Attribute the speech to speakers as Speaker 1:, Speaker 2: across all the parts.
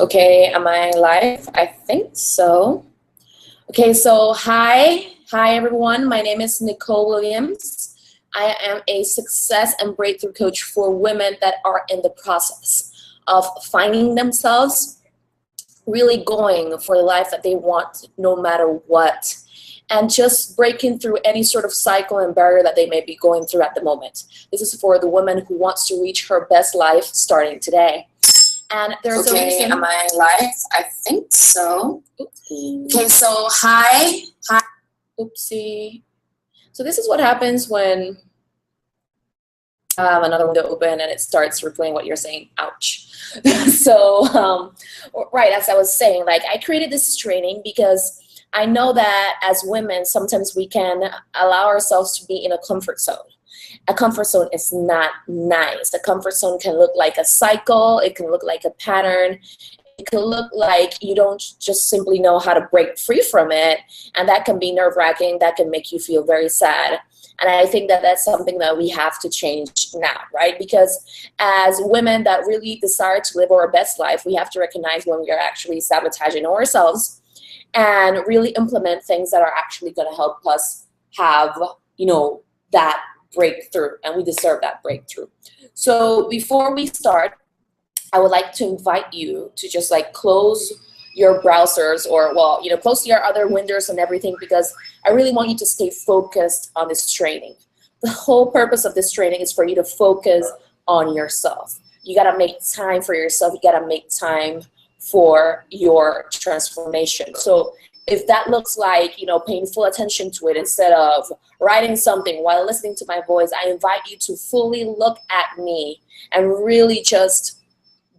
Speaker 1: Okay, am I live? I think so. Okay, so hi everyone. My name is Nicole Williams. I am a success and breakthrough coach for women that are in the process of finding themselves, really going for the life that they want no matter what, and just breaking through any sort of cycle and barrier that they may be going through at the moment. This is for the woman who wants to reach her best life starting today. And there's a reason. Am I live? I think so. Okay, so hi. Oopsie. So this is what happens when another window open and it starts replaying what you're saying. Ouch. So right, as I was saying, like I created this training because I know that as women, sometimes we can allow ourselves to be in a comfort zone. A comfort zone is not nice. A comfort zone can look like a cycle. It can look like a pattern. It can look like you don't just simply know how to break free from it. And that can be nerve-wracking. That can make you feel very sad. And I think that that's something that we have to change now, right? Because as women that really desire to live our best life, we have to recognize when we are actually sabotaging ourselves and really implement things that are actually going to help us have, that breakthrough, and we deserve that breakthrough. So before we start, I would like to invite you to just like close your browsers or close your other windows and everything, because I really want you to stay focused on this training. The whole purpose of this training is for you to focus on yourself. You got to make time for yourself. You got to make time for your transformation. So if that looks like, paying full attention to it instead of writing something while listening to my voice, I invite you to fully look at me and really just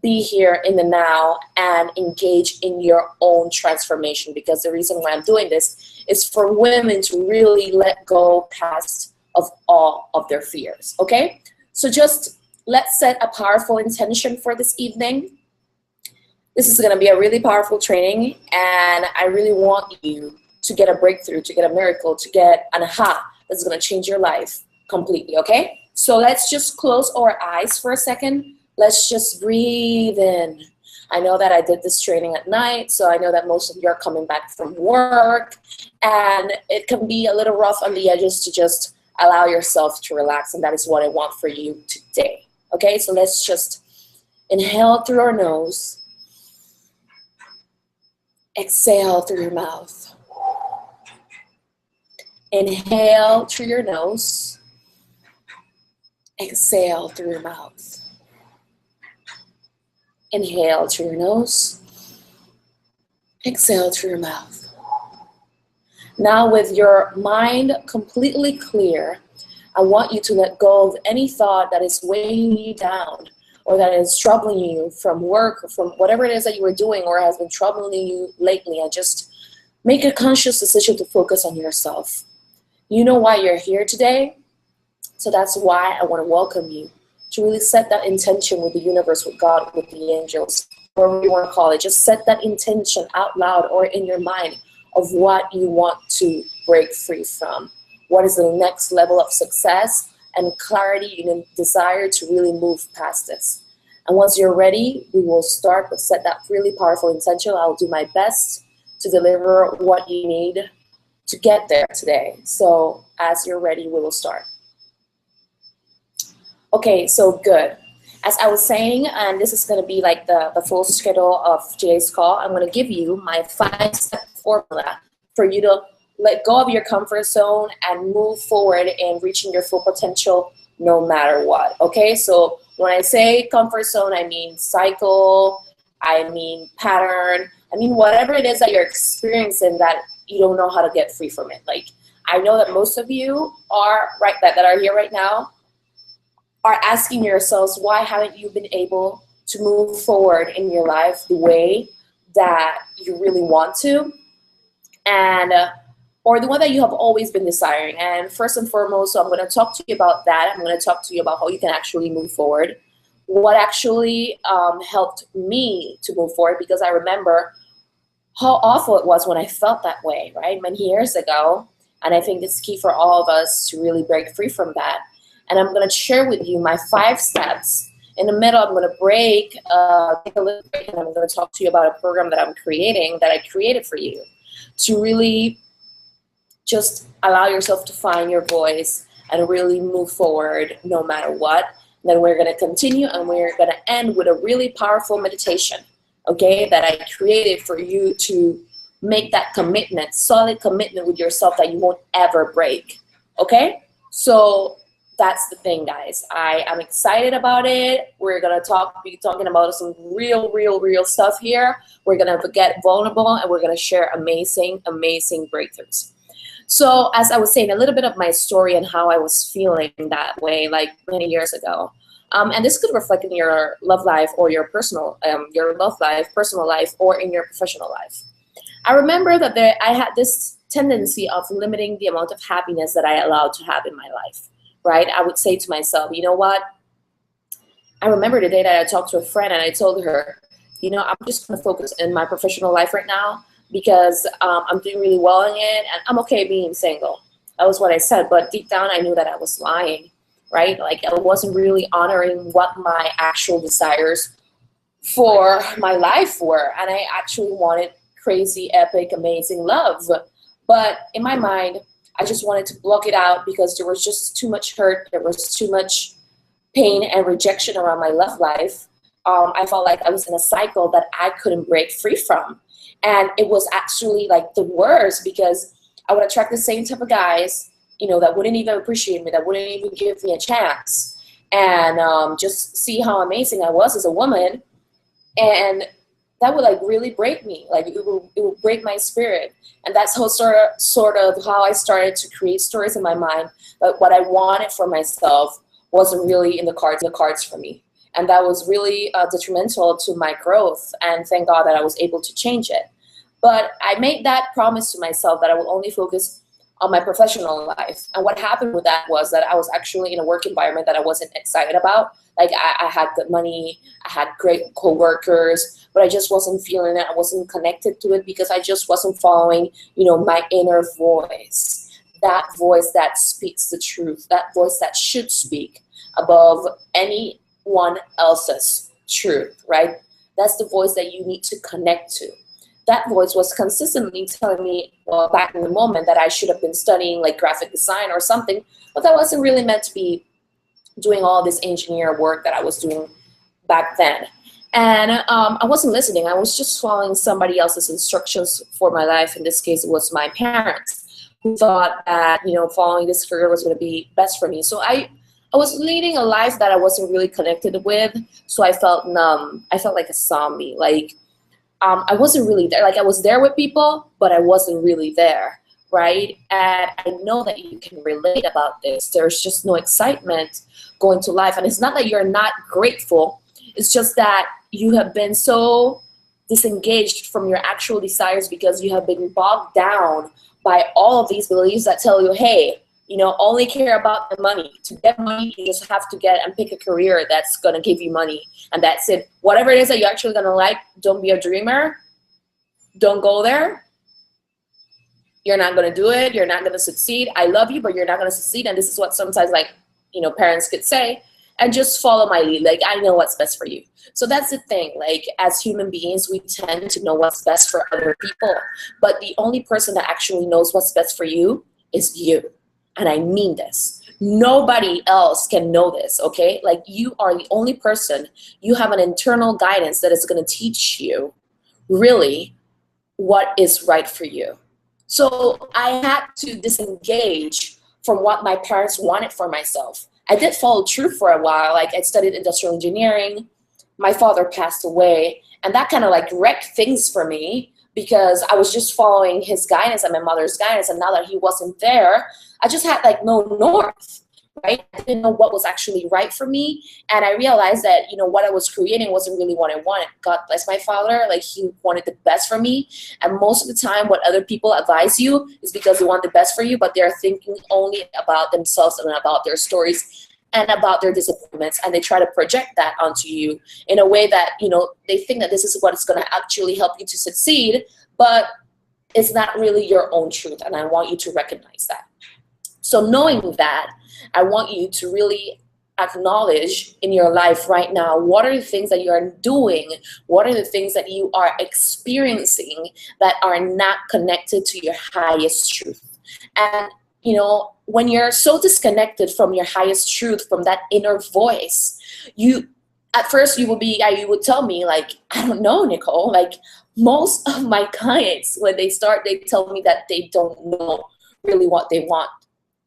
Speaker 1: be here in the now and engage in your own transformation. Because the reason why I'm doing this is for women to really let go past of all of their fears, okay? So just let's set a powerful intention for this evening. This is going to be a really powerful training, and I really want you to get a breakthrough, to get a miracle, to get an aha that's going to change your life completely, okay? So let's just close our eyes for a second. Let's just breathe in. I know that I did this training at night, so I know that most of you are coming back from work, and it can be a little rough on the edges to just allow yourself to relax, and that is what I want for you today, okay? So let's just inhale through our nose. Exhale through your mouth. Inhale through your nose. Exhale through your mouth. Inhale through your nose. Exhale through your mouth. Now, with your mind completely clear, I want you to let go of any thought that is weighing you down, or that is troubling you from work, or from whatever it is that you were doing or has been troubling you lately, and just make a conscious decision to focus on yourself. You know why you're here today, so that's why I want to welcome you to really set that intention with the universe, with God, with the angels, whatever you want to call it. Just set that intention out loud or in your mind of what you want to break free from. What is the next level of success and clarity you desire to really move past this. And once you're ready, we will start, but set that really powerful intention. I'll do my best to deliver what you need to get there today. So as you're ready, we will start. Okay, so good. As I was saying, and this is going to be like the full schedule of today's call, I'm going to give you my 5-step formula for you to let go of your comfort zone and move forward in reaching your full potential no matter what, okay? So when I say comfort zone, I mean cycle, I mean pattern, I mean whatever it is that you're experiencing that you don't know how to get free from it. Like, I know that most of you are that are here right now are asking yourselves, why haven't you been able to move forward in your life the way that you really want to? And or the one that you have always been desiring. And first and foremost, so I'm going to talk to you about that. I'm going to talk to you about how you can actually move forward. What actually helped me to move forward, because I remember how awful it was when I felt that way, right? Many years ago. And I think it's key for all of us to really break free from that. And I'm going to share with you my 5 steps In the middle, I'm going to break, take a little break, and I'm going to talk to you about a program that I'm creating, that I created for you, to really just allow yourself to find your voice and really move forward no matter what. Then we're going to continue, and we're going to end with a really powerful meditation, okay, that I created for you to make that commitment, solid commitment with yourself that you won't ever break, okay? So that's the thing, guys. I am excited about it. We're going to be talking about some real stuff here. We're going to get vulnerable, and we're going to share amazing breakthroughs. So as I was saying, a little bit of my story and how I was feeling that way like many years ago. And this could reflect in your love life or your personal life, or in your professional life. I remember that I had this tendency of limiting the amount of happiness that I allowed to have in my life, right? I would say to myself, you know what? I remember the day that I talked to a friend and I told her, you know, I'm just going to focus in my professional life right now, because I'm doing really well in it, and I'm okay being single. That was what I said, but deep down I knew that I was lying, right? Like, I wasn't really honoring what my actual desires for my life were, and I actually wanted crazy, epic, amazing love. But in my mind, I just wanted to block it out because there was just too much hurt, there was too much pain and rejection around my love life. I felt like I was in a cycle that I couldn't break free from. And it was actually like the worst, because I would attract the same type of guys, you know, that wouldn't even appreciate me, that wouldn't even give me a chance, and just see how amazing I was as a woman. And that would like really break me. Like, it would break my spirit. And that's how sort of how I started to create stories in my mind that what I wanted for myself wasn't really in the cards for me. And that was really detrimental to my growth. And thank God that I was able to change it. But I made that promise to myself that I will only focus on my professional life. And what happened with that was that I was actually in a work environment that I wasn't excited about. Like, I had good money, I had great coworkers, but I just wasn't feeling it. I wasn't connected to it because I just wasn't following, you know, my inner voice. That voice that speaks the truth, that voice that should speak above anyone else's truth, right? That's the voice that you need to connect to. That voice was consistently telling me, well, back in the moment, that I should have been studying like graphic design or something, but that wasn't really meant to be doing all this engineer work that I was doing back then. And I wasn't listening. I was just following somebody else's instructions for my life. In this case, it was my parents, who thought that, you know, following this career was going to be best for me. So I was leading a life that I wasn't really connected with. So I felt numb. I felt like a zombie. Like, I wasn't really there. Like, I was there with people, but I wasn't really there, right? And I know that you can relate about this. There's just no excitement going to life. And it's not that you're not grateful. It's just that you have been so disengaged from your actual desires because you have been bogged down by all of these beliefs that tell you, hey, you know, only care about the money. To get money, you just have to get and pick a career that's going to give you money. And that's it. Whatever it is that you're actually going to like, don't be a dreamer. Don't go there. You're not going to do it. You're not going to succeed. I love you, but you're not going to succeed. And this is what sometimes, like, you know, parents could say. And just follow my lead. Like, I know what's best for you. So that's the thing. Like, as human beings, we tend to know what's best for other people. But the only person that actually knows what's best for you is you. And I mean this. Nobody else can know this, okay? Like, you are the only person. You have an internal guidance that is going to teach you really what is right for you. So I had to disengage from what my parents wanted for myself. I did follow true for a while. Like, I studied industrial engineering. My father passed away, and that kind of like wrecked things for me because I was just following his guidance and my mother's guidance. And now that he wasn't there, I just had like no north, right? I didn't know what was actually right for me. And I realized that, you know, what I was creating wasn't really what I wanted. God bless my father. Like, he wanted the best for me. And most of the time, what other people advise you is because they want the best for you, but they're thinking only about themselves and about their stories and about their disappointments. And they try to project that onto you in a way that, you know, they think that this is what is going to actually help you to succeed, but it's not really your own truth. And I want you to recognize that. So knowing that, I want you to really acknowledge in your life right now? What are the things that you are doing? What are the things that you are experiencing that are not connected to your highest truth? And when you're so disconnected from your highest truth, from that inner voice, you at first you would tell me, like, I don't know, Nicole, like, most of my clients, when they start, they tell me that they don't know really what they want.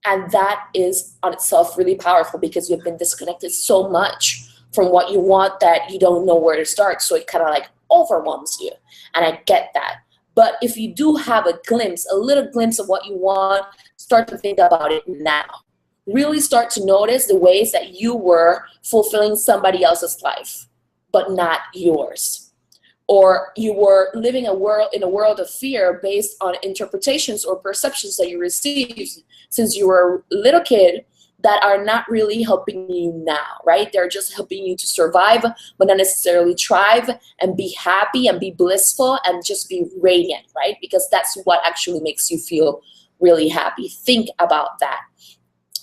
Speaker 1: And that is on itself really powerful, because you've been disconnected so much from what you want that you don't know where to start. So it kind of like overwhelms you. And I get that. But if you do have a little glimpse of what you want, start to think about it now. Really start to notice the ways that you were fulfilling somebody else's life, but not yours. Or you were living in a world of fear based on interpretations or perceptions that you received since you were a little kid that are not really helping you now, right? They're just helping you to survive, but not necessarily thrive and be happy and be blissful and just be radiant, right? Because that's what actually makes you feel really happy. Think about that.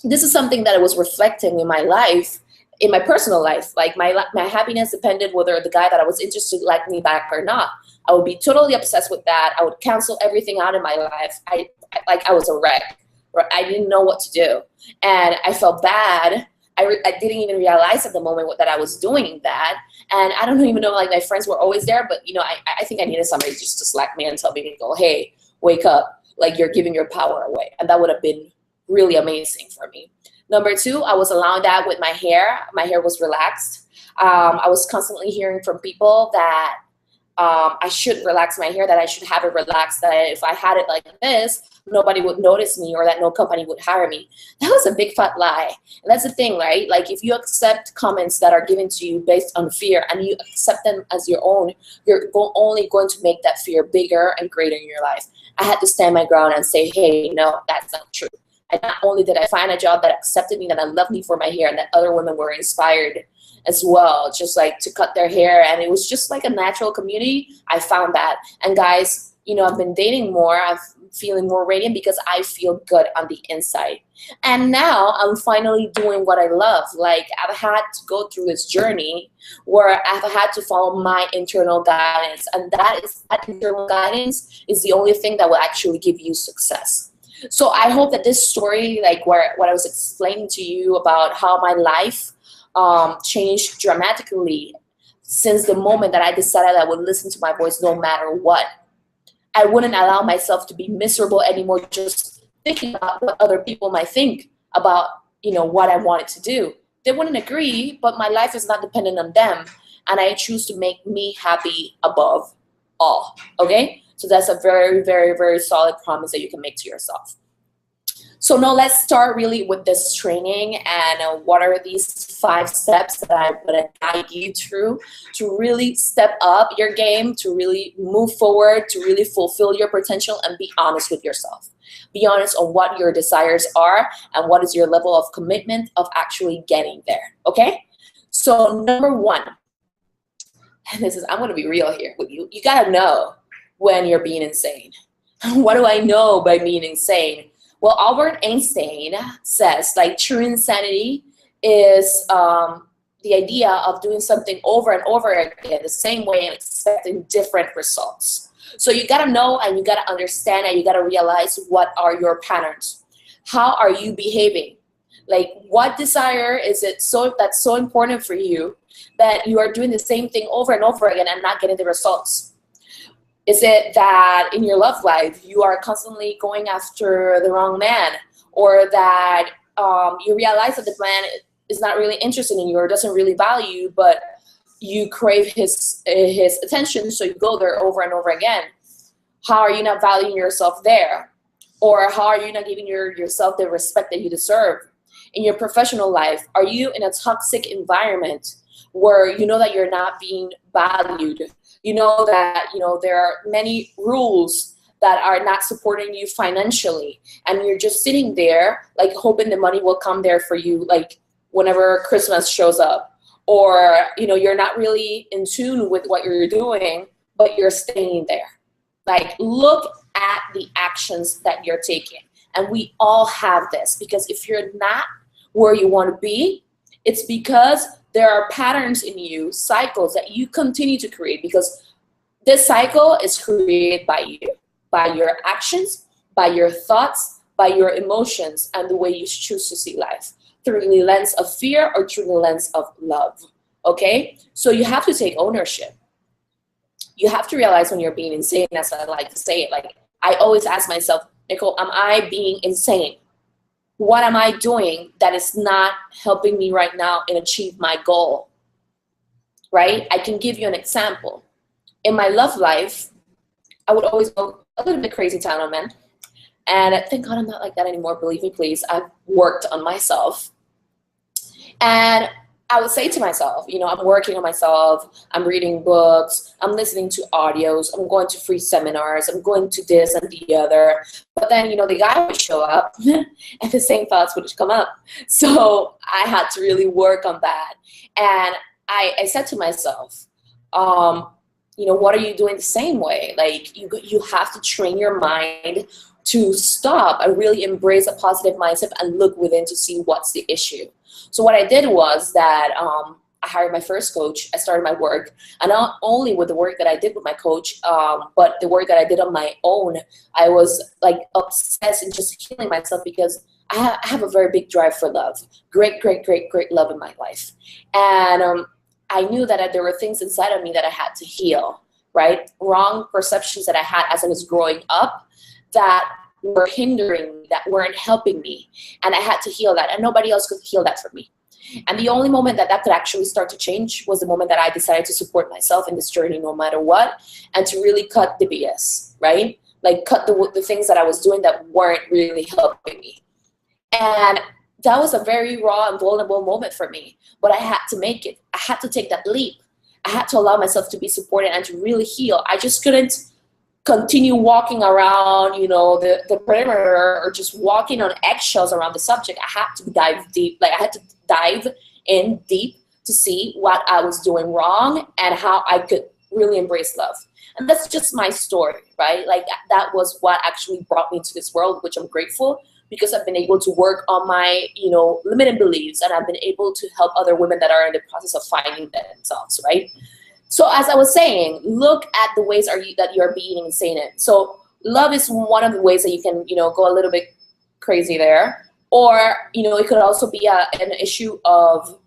Speaker 1: This is something that I was reflecting in my life, in my personal life. Like my happiness depended whether the guy that I was interested in liked me back or not. I would be totally obsessed with that. I would cancel everything out in my life. I was a wreck. I didn't know what to do. And I felt bad. I didn't even realize at the moment that I was doing that. And I don't even know, like, my friends were always there, but I think I needed somebody just to slap me and tell me to go, hey, wake up, like, you're giving your power away. And that would have been really amazing for me. Number two, I was allowing that with my hair. My hair was relaxed. I was constantly hearing from people that I should relax my hair, that I should have it relaxed, that if I had it like this, nobody would notice me, or that no company would hire me. That was a big fat lie. And that's the thing, right? Like, if you accept comments that are given to you based on fear and you accept them as your own, you're only going to make that fear bigger and greater in your life. I had to stand my ground and say, hey, no, that's not true. And not only did I find a job that accepted me, that loved me for my hair, and that other women were inspired as well, just like to cut their hair. And it was just like a natural community. I found that. And guys, I've been dating more. I'm feeling more radiant because I feel good on the inside. And now I'm finally doing what I love. Like, I've had to go through this journey where I've had to follow my internal guidance. And that internal guidance is the only thing that will actually give you success. So I hope that this story, like what I was explaining to you about how my life changed dramatically since the moment that I decided I would listen to my voice no matter what. I wouldn't allow myself to be miserable anymore just thinking about what other people might think about, what I wanted to do. They wouldn't agree, but my life is not dependent on them. And I choose to make me happy above all, okay? So that's a very, very, very solid promise that you can make to yourself. So now let's start really with this training, and what are these 5 steps that I'm going to guide you through to really step up your game, to really move forward, to really fulfill your potential and be honest with yourself. Be honest on what your desires are and what is your level of commitment of actually getting there, okay? So number 1, and I'm going to be real here with you. You got to know when you're being insane. What do I know by being insane? Well, Albert Einstein says, like, true insanity is the idea of doing something over and over again the same way and expecting different results. So you got to know, and you got to understand, and you got to realize what are your patterns. How are you behaving? Like, what desire is it that's so important for you that you are doing the same thing over and over again and not getting the results? Is it that in your love life you are constantly going after the wrong man, or that you realize that the man is not really interested in you or doesn't really value you, but you crave his attention, so you go there over and over again? How are you not valuing yourself there? Or how are you not giving yourself the respect that you deserve? In your professional life, are you in a toxic environment where you know that you're not being valued? You know that there are many rules that are not supporting you financially, and you're just sitting there like hoping the money will come there for you, like whenever Christmas shows up. Or you're not really in tune with what you're doing, but you're staying there. Like, look at the actions that you're taking. And we all have this, because if you're not where you want to be, It's because there are patterns in you, cycles that you continue to create, because this cycle is created by you, by your actions, by your thoughts, by your emotions, and the way you choose to see life, through the lens of fear or through the lens of love. Okay? So you have to take ownership. You have to realize when you're being insane, as I like to say it. Like, I always ask myself, Nicole, am I being insane? What am I doing that is not helping me right now and achieve my goal? Right? I can give you an example. In my love life, I would always go a little bit crazy town on men. And thank God I'm not like that anymore. Believe me, please. I've worked on myself. And I would say to myself, you know, I'm working on myself. I'm reading books. I'm listening to audios. I'm going to free seminars. I'm going to this and the other. But then, you know, the guy would show up and the same thoughts would come up. So I had to really work on that. And I said to myself, you know, what are you doing the same way? Like, you have to train your mind to stop and really embrace a positive mindset and look within to see what's the issue. So what I did was that I hired my first coach. I started my work, and not only with the work that I did with my coach, but the work that I did on my own. I was like obsessed in just healing myself, because I have a very big drive for love. Great love in my life. And I knew that there were things inside of me that I had to heal, right? Wrong perceptions that I had as I was growing up that were hindering me, that weren't helping me. And I had to heal that, and nobody else could heal that for me. And the only moment that that could actually start to change was the moment that I decided to support myself in this journey no matter what, and to really cut the BS, right? Like, cut the things that I was doing that weren't really helping me. And that was a very raw and vulnerable moment for me, but I had to make it. I had to take that leap. I had to allow myself to be supported and to really heal. I just couldn't continue walking around, you know, the perimeter, or just walking on eggshells around the subject. I had to dive deep. Like, I had to dive in deep to see what I was doing wrong and how I could really embrace love. And that's just my story, right? Like, that was what actually brought me to this world, which I'm grateful, because I've been able to work on my, you know, limited beliefs, and I've been able to help other women that are in the process of finding themselves, right? So as I was saying, look at the ways that you're being insane in. So love is one of the ways that you can, you know, go a little bit crazy there. Or, you know, it could also be an issue of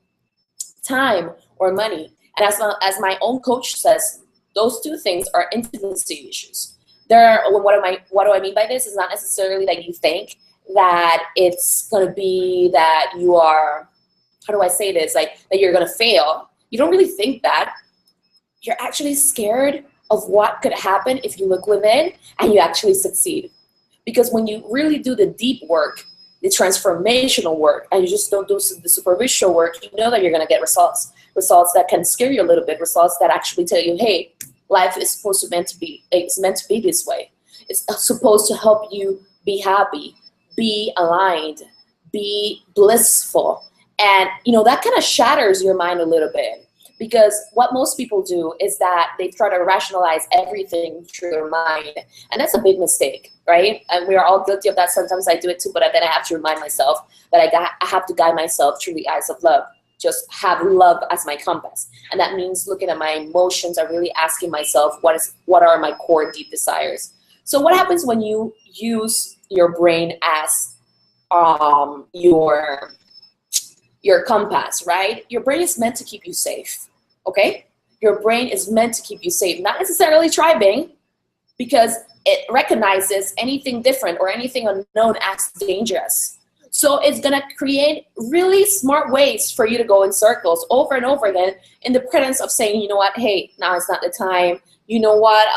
Speaker 1: time or money. And as my own coach says, those two things are intimacy issues. What do I mean by this? Is not necessarily that you think that it's going to be that you are, how do I say this? Like, that you're going to fail. You don't really think that. You're actually scared of what could happen if you look within and you actually succeed. Because when you really do the deep work, the transformational work, and you just don't do the superficial work, you know that you're going to get results that can scare you a little bit, results that actually tell you, hey, life is meant to be this way. It's supposed to help you be happy, be aligned, be blissful. And, you know, that kind of shatters your mind a little bit. Because what most people do is that they try to rationalize everything through their mind. And that's a big mistake, right? And we are all guilty of that. Sometimes I do it too, but then I have to remind myself that I have to guide myself through the eyes of love. Just have love as my compass. And that means looking at my emotions and really asking myself, what are my core deep desires? So what happens when you use your brain as your compass, right? Your brain is meant to keep you safe, okay? Your brain is meant to keep you safe, not necessarily thriving, because it recognizes anything different or anything unknown as dangerous. So it's gonna create really smart ways for you to go in circles over and over again in the presence of saying, you know what, hey, now it's not the time. You know what,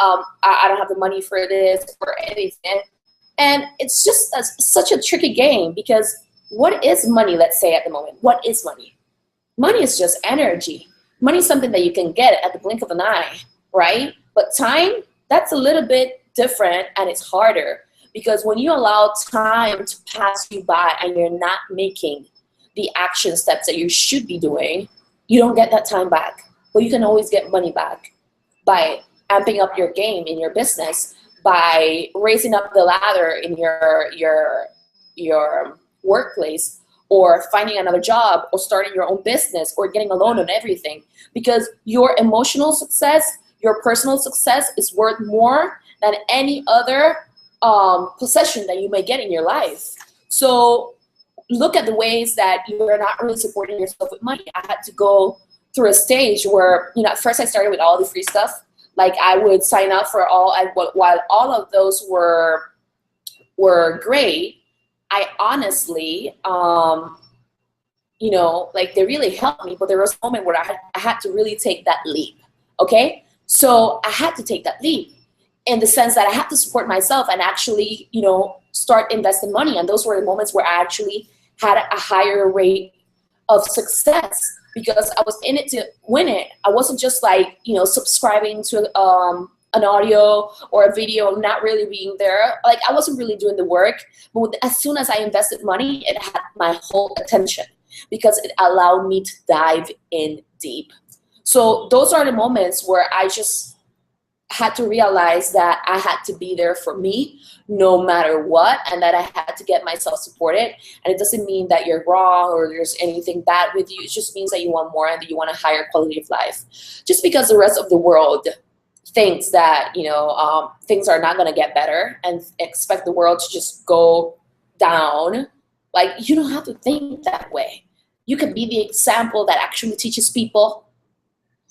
Speaker 1: I don't have the money for this or anything. And it's just such a tricky game, because what is money, let's say, at the moment? What is money? Money is just energy. Money is something that you can get at the blink of an eye, right? But time, that's a little bit different, and it's harder, because when you allow time to pass you by and you're not making the action steps that you should be doing, you don't get that time back. But you can always get money back by amping up your game in your business, by raising up the ladder in your workplace, or finding another job or starting your own business or getting a loan on everything, because your emotional success, your personal success is worth more than any other possession that you may get in your life. So look at the ways that you're not really supporting yourself with money. I had to go through a stage where, you know, at first I started with all the free stuff. Like I would sign up for all, and while all of those were great, I honestly, you know, like they really helped me, but there was a moment where I had to really take that leap, okay? So I had to take that leap in the sense that I had to support myself and actually, you know, start investing money. And those were the moments where I actually had a higher rate of success, because I was in it to win it. I wasn't just like, you know, subscribing to an audio or a video, not really being there. Like I wasn't really doing the work, but as soon as I invested money, it had my whole attention because it allowed me to dive in deep. So those are the moments where I just had to realize that I had to be there for me no matter what, and that I had to get myself supported. And it doesn't mean that you're wrong or there's anything bad with you. It just means that you want more and that you want a higher quality of life. Just because the rest of the world thinks that, you know, things are not going to get better and expect the world to just go down, like you don't have to think that way. You can be the example that actually teaches people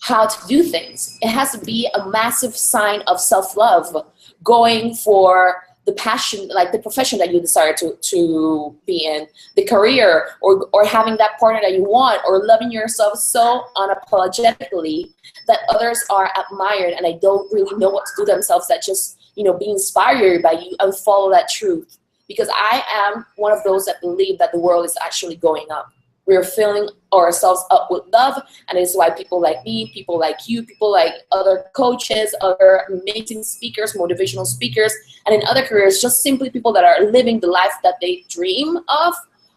Speaker 1: how to do things. It has to be a massive sign of self-love, going for the passion, like the profession that you desire to be in, the career, or having that partner that you want, or loving yourself so unapologetically that others are admired and they don't really know what to do themselves, that just, you know, be inspired by you and follow that truth. Because I am one of those that believe that the world is actually going up. We're filling ourselves up with love, and it's why people like me, people like you, people like other coaches, other amazing speakers, motivational speakers, and in other careers, just simply people that are living the life that they dream of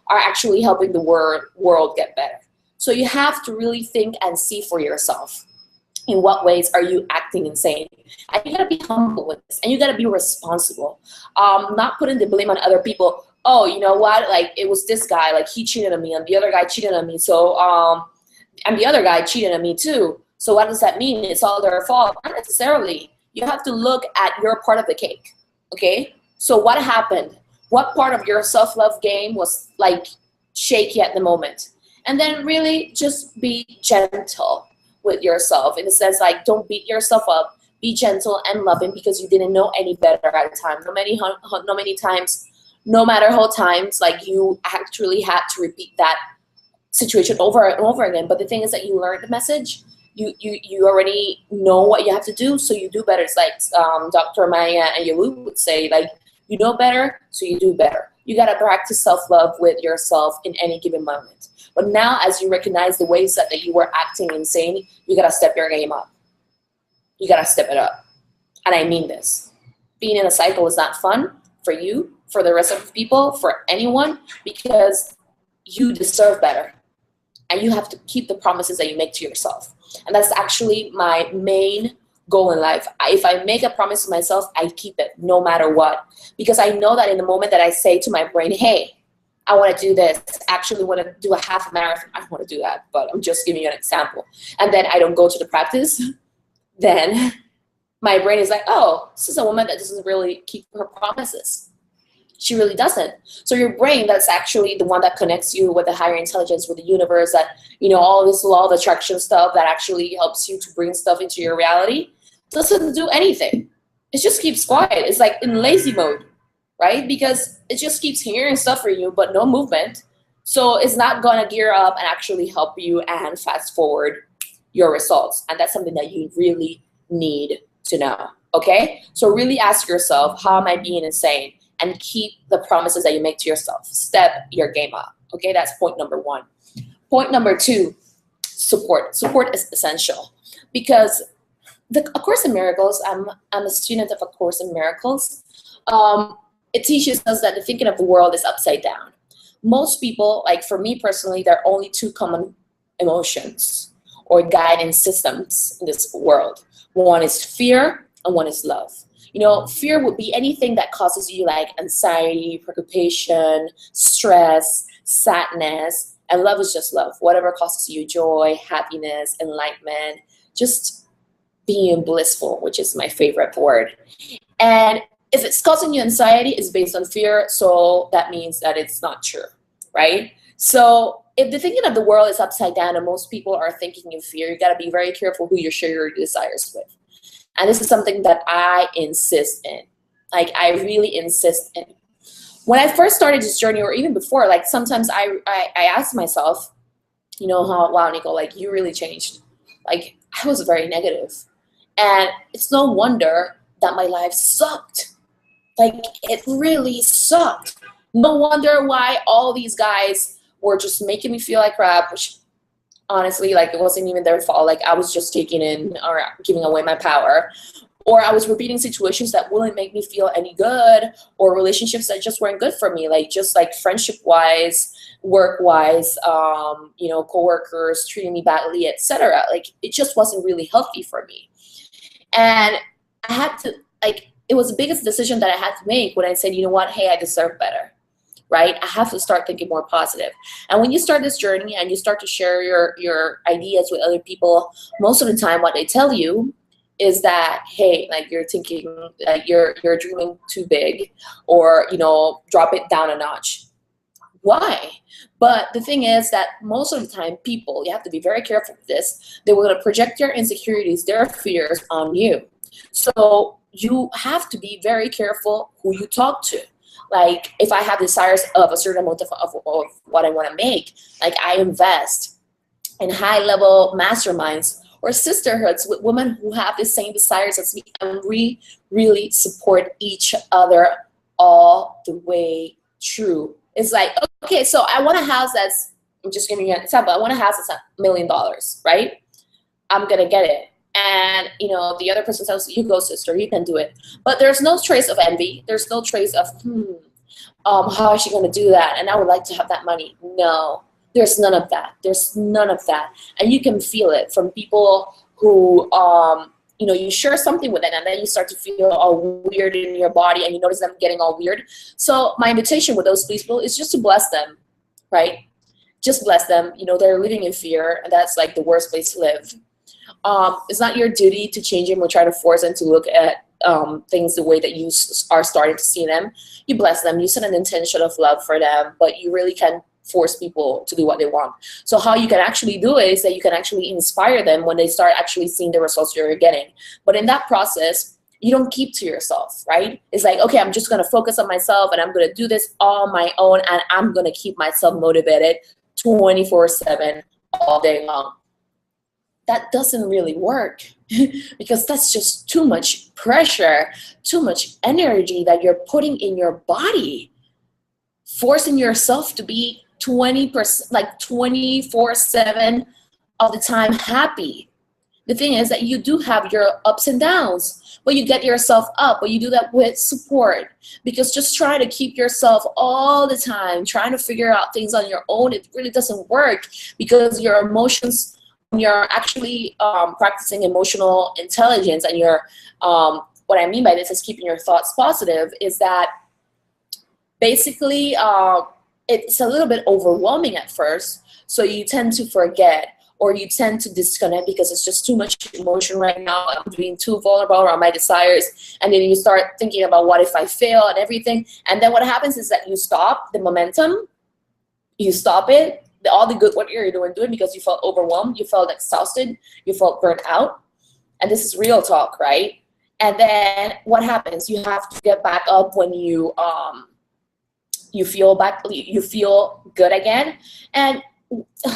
Speaker 1: are actually helping the world get better. So you have to really think and see for yourself. In what ways are you acting insane? And you gotta be humble with this, and you gotta be responsible. Not putting the blame on other people. Oh, you know what, like it was this guy, like he cheated on me, and the other guy cheated on me, so and the other guy cheated on me too, so what does that mean? It's all their fault? Not necessarily. You have to look at your part of the cake, okay? So what happened? What part of your self-love game was like shaky at the moment? And then really just be gentle with yourself, in the sense like don't beat yourself up. Be gentle and loving, because you didn't know any better at the time. No matter how times, like you actually had to repeat that situation over and over again. But the thing is that you learned the message. You already know what you have to do, so you do better. It's like Dr. Maya Angelou would say, like, you know better, so you do better. You gotta practice self-love with yourself in any given moment. But now, as you recognize the ways that you were acting insane, you gotta step your game up. You gotta step it up. And I mean this. Being in a cycle is not fun for you, for the rest of the people, for anyone, because you deserve better. And you have to keep the promises that you make to yourself. And that's actually my main goal in life. If I make a promise to myself, I keep it no matter what. Because I know that in the moment that I say to my brain, hey, I want to do this, I actually want to do a half marathon. I don't want to do that, but I'm just giving you an example. And then I don't go to the practice, then my brain is like, oh, this is a woman that doesn't really keep her promises. She really doesn't. So your brain, that's actually the one that connects you with the higher intelligence, with the universe, that, you know, all this law of attraction stuff that actually helps you to bring stuff into your reality, doesn't do anything. It just keeps quiet. It's like in lazy mode, right? Because it just keeps hearing stuff for you, but no movement. So it's not gonna gear up and actually help you and fast forward your results. And that's something that you really need to know, okay? So really ask yourself, how am I being insane? And keep the promises that you make to yourself. Step your game up. Okay, that's point number one. Point number two, support. Support is essential, because A Course in Miracles, I'm a student of A Course in Miracles. It teaches us that the thinking of the world is upside down. Most people, like for me personally, there are only two common emotions or guidance systems in this world. One is fear and one is love. You know, fear would be anything that causes you like anxiety, preoccupation, stress, sadness, and love is just love. Whatever causes you joy, happiness, enlightenment, just being blissful, which is my favorite word. And if it's causing you anxiety, it's based on fear, so that means that it's not true, right? So if the thinking of the world is upside down and most people are thinking in fear, you got to be very careful who you share your desires with. And this is something that I insist in. Like, I really insist in. When I first started this journey, or even before, like sometimes I ask myself, you know, how, wow, Nicole, like you really changed. Like, I was very negative. And it's no wonder that my life sucked. Like, it really sucked. No wonder why all these guys were just making me feel like crap, which honestly, like, it wasn't even their fault. Like, I was just taking in or giving away my power. Or I was repeating situations that wouldn't make me feel any good, or relationships that just weren't good for me, like just like friendship-wise, work-wise, you know, coworkers treating me badly, etc. Like, it just wasn't really healthy for me. And I had to, like, it was the biggest decision that I had to make when I said, you know what, hey, I deserve better, right? I have to start thinking more positive. And when you start this journey and you start to share your ideas with other people, most of the time what they tell you is that, hey, like, you're thinking, you're dreaming too big, or, you know, drop it down a notch. Why? But the thing is that most of the time people, you have to be very careful with this, they will project their insecurities, their fears on you. So you have to be very careful who you talk to. Like, if I have desires of a certain amount of what I want to make, like, I invest in high-level masterminds or sisterhoods with women who have the same desires as me, and we really support each other all the way through. It's like, okay, so I want a house that's, I'm just giving you an example, I want a house that's $1 million, right? I'm gonna get it. And, you know, the other person says, you go, sister, you can do it. But there's no trace of envy. There's no trace of, how is she gonna do that? And I would like to have that money. No. There's none of that. There's none of that. And you can feel it from people who, you know, you share something with them and then you start to feel all weird in your body and you notice them getting all weird. So my invitation with those people is just to bless them, right? Just bless them. You know, they're living in fear, and that's like the worst place to live. It's not your duty to change them or try to force them to look at things the way that you are starting to see them. You bless them. You set an intention of love for them, but you really can force people to do what they want. So how you can actually do it is that you can actually inspire them when they start actually seeing the results you're getting. But in that process, you don't keep to yourself, right? It's like, okay, I'm just going to focus on myself and I'm going to do this on my own, and I'm going to keep myself motivated 24/7 all day long. That doesn't really work because that's just too much pressure, too much energy that you're putting in your body, forcing yourself to be 20%, like 24/7 of the time happy. The thing is that you do have your ups and downs, but you get yourself up, but you do that with support, because just trying to keep yourself all the time, trying to figure out things on your own, it really doesn't work, because your emotions, when you're actually practicing emotional intelligence, and you're, what I mean by this is keeping your thoughts positive, is that basically it's a little bit overwhelming at first, so you tend to forget, or you tend to disconnect because it's just too much emotion right now. I'm being too vulnerable around my desires, and then you start thinking about what if I fail and everything, and then what happens is that you stop the momentum, you stop it, all the good work you're doing because you felt overwhelmed, you felt exhausted, you felt burnt out, and this is real talk, right? And then what happens? You have to get back up when you feel good again. And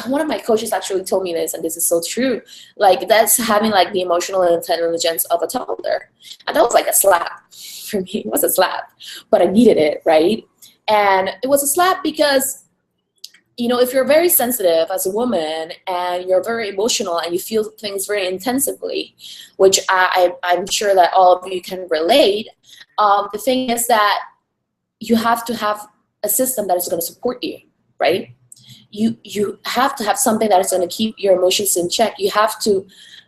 Speaker 1: one of my coaches actually told me this, and this is so true. Like, that's having like the emotional intelligence of a toddler. And that was like a slap for me. It was a slap, but I needed it, right? And it was a slap because, you know, if you're very sensitive as a woman and you're very emotional and you feel things very intensively, which I'm sure that all of you can relate, the thing is that you have to have a system that is going to support you, right? You have to have something that is going to keep your emotions in check. You have to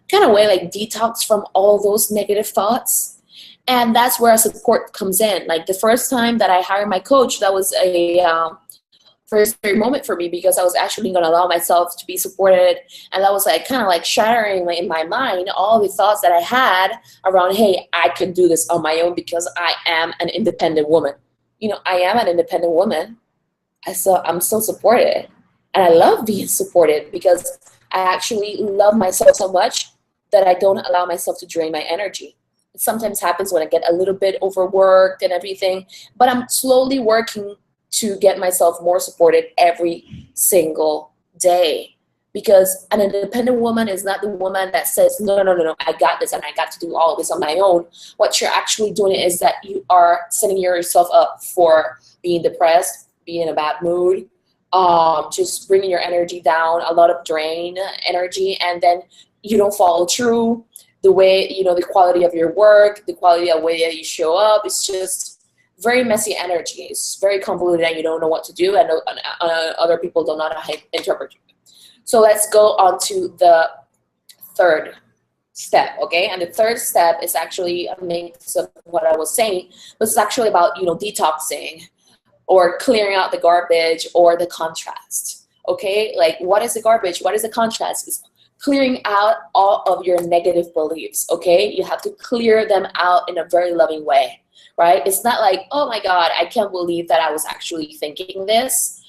Speaker 1: kind of way, like detox from all those negative thoughts. And that's where support comes in. Like the first time that I hired my coach, that was a very scary moment for me, because I was actually going to allow myself to be supported. And that was like kind of like shattering in my mind all the thoughts that I had around, hey, I can do this on my own because I am an independent woman. You know, I am an independent woman. I'm still supported. And I love being supported because I actually love myself so much that I don't allow myself to drain my energy. It sometimes happens when I get a little bit overworked and everything, but I'm slowly working to get myself more supported every single day. Because an independent woman is not the woman that says, no, I got this and I got to do all of this on my own. What you're actually doing is that you are setting yourself up for being depressed, being in a bad mood, just bringing your energy down, a lot of drain energy, and then you don't follow through. The way, the quality of your work, the quality of the way that you show up, it's just very messy energy. It's very convoluted and you don't know what to do, and other people don't know how to interpret you. So let's go on to the third step, okay? And the third step is actually a mix of what I was saying, but it's actually about, detoxing or clearing out the garbage or the contrast, okay? Like, what is the garbage? What is the contrast? It's clearing out all of your negative beliefs, okay? You have to clear them out in a very loving way, right? It's not like, oh my God, I can't believe that I was actually thinking this.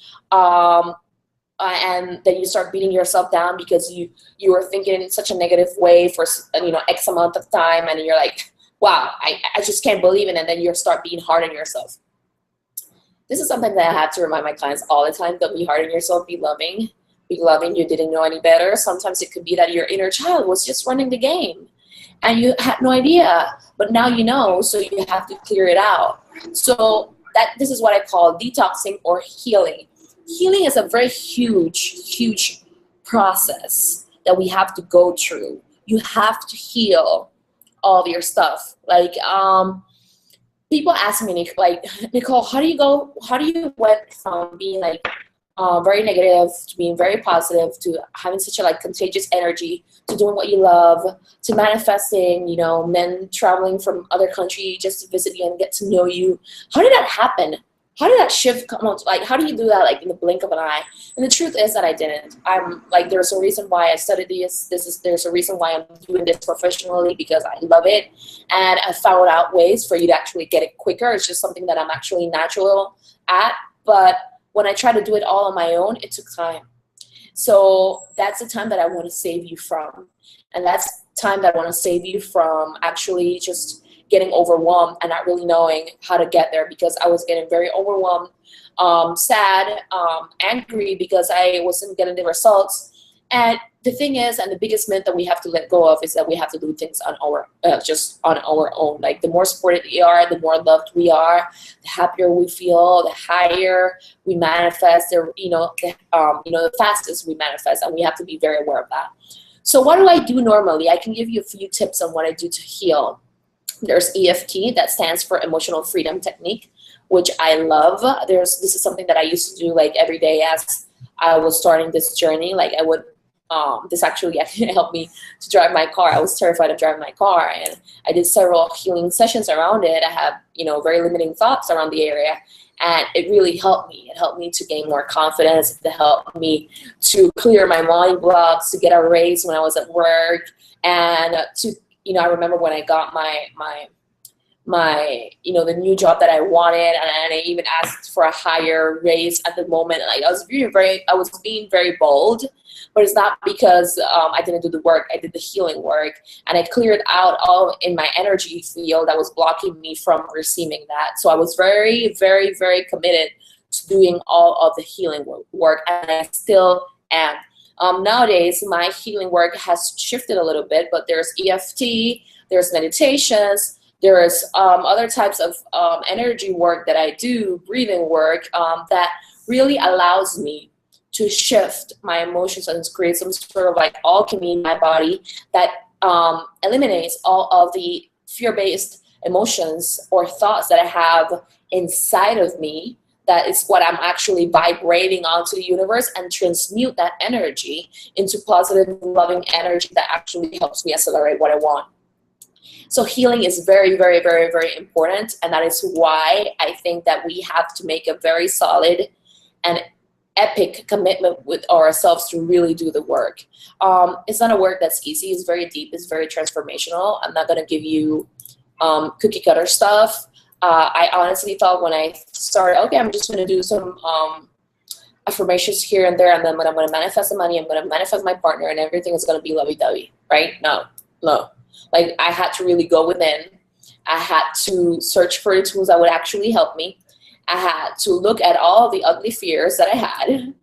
Speaker 1: And then you start beating yourself down because you were thinking in such a negative way for X amount of time, and you're like, wow, I just can't believe it, and then you start being hard on yourself. This is something that I have to remind my clients all the time. Don't be hard on yourself. Be loving. Be loving. You didn't know any better. Sometimes it could be that your inner child was just running the game and you had no idea, but now you know, so you have to clear it out. So this is what I call detoxing or healing. Healing is a very huge process that we have to go through. You have to heal all of your stuff. Like, people ask me, like, Nicole, how do you went from being like very negative to being very positive to having such a contagious energy to doing what you love to manifesting, men traveling from other countries just to visit you and get to know you? How did that happen? How did that shift come out? Like, how do you do that in the blink of an eye? And the truth is that I didn't. I'm like, there's a reason why I studied this. There's a reason why I'm doing this professionally, because I love it. And I found out ways for you to actually get it quicker. It's just something that I'm actually natural at. But when I tried to do it all on my own, it took time. So that's the time that I want to save you from. And that's time that I want to save you from actually just getting overwhelmed and not really knowing how to get there, because I was getting very overwhelmed, sad, angry because I wasn't getting the results. And the thing is, and the biggest myth that we have to let go of, is that we have to do things on our just on our own. Like, the more supported we are, the more loved we are, the happier we feel, the higher we manifest, the fastest we manifest, and we have to be very aware of that. So what do I do normally? I can give you a few tips on what I do to heal. There's EFT, that stands for Emotional Freedom Technique, which I love. This is something that I used to do every day as I was starting this journey. Like, I would, this actually helped me to drive my car. I was terrified of driving my car, and I did several healing sessions around it. I had, very limiting thoughts around the area, and it really helped me. It helped me to gain more confidence. It helped me to clear my mind blocks, to get a raise when I was at work, and to I remember when I got my the new job that I wanted, and I even asked for a higher raise at the moment. Like, I was being very bold, but it's not because I didn't do the work. I did the healing work, and I cleared out all in my energy field that was blocking me from receiving that. So I was very, very, very committed to doing all of the healing work, and I still am. Nowadays, my healing work has shifted a little bit, but there's EFT, there's meditations, there's other types of energy work that I do, breathing work, that really allows me to shift my emotions and create some sort of alchemy in my body that eliminates all of the fear-based emotions or thoughts that I have inside of me that is what I'm actually vibrating onto the universe, and transmute that energy into positive, loving energy that actually helps me accelerate what I want. So healing is very, very, very, very important. And that is why I think that we have to make a very solid and epic commitment with ourselves to really do the work. It's not a work that's easy. It's very deep. It's very transformational. I'm not going to give you cookie cutter stuff. I honestly thought when I started, okay, I'm just going to do some affirmations here and there, and then when I'm going to manifest the money, I'm going to manifest my partner, and everything is going to be lovey-dovey, right? No. Like, I had to really go within. I had to search for the tools that would actually help me. I had to look at all the ugly fears that I had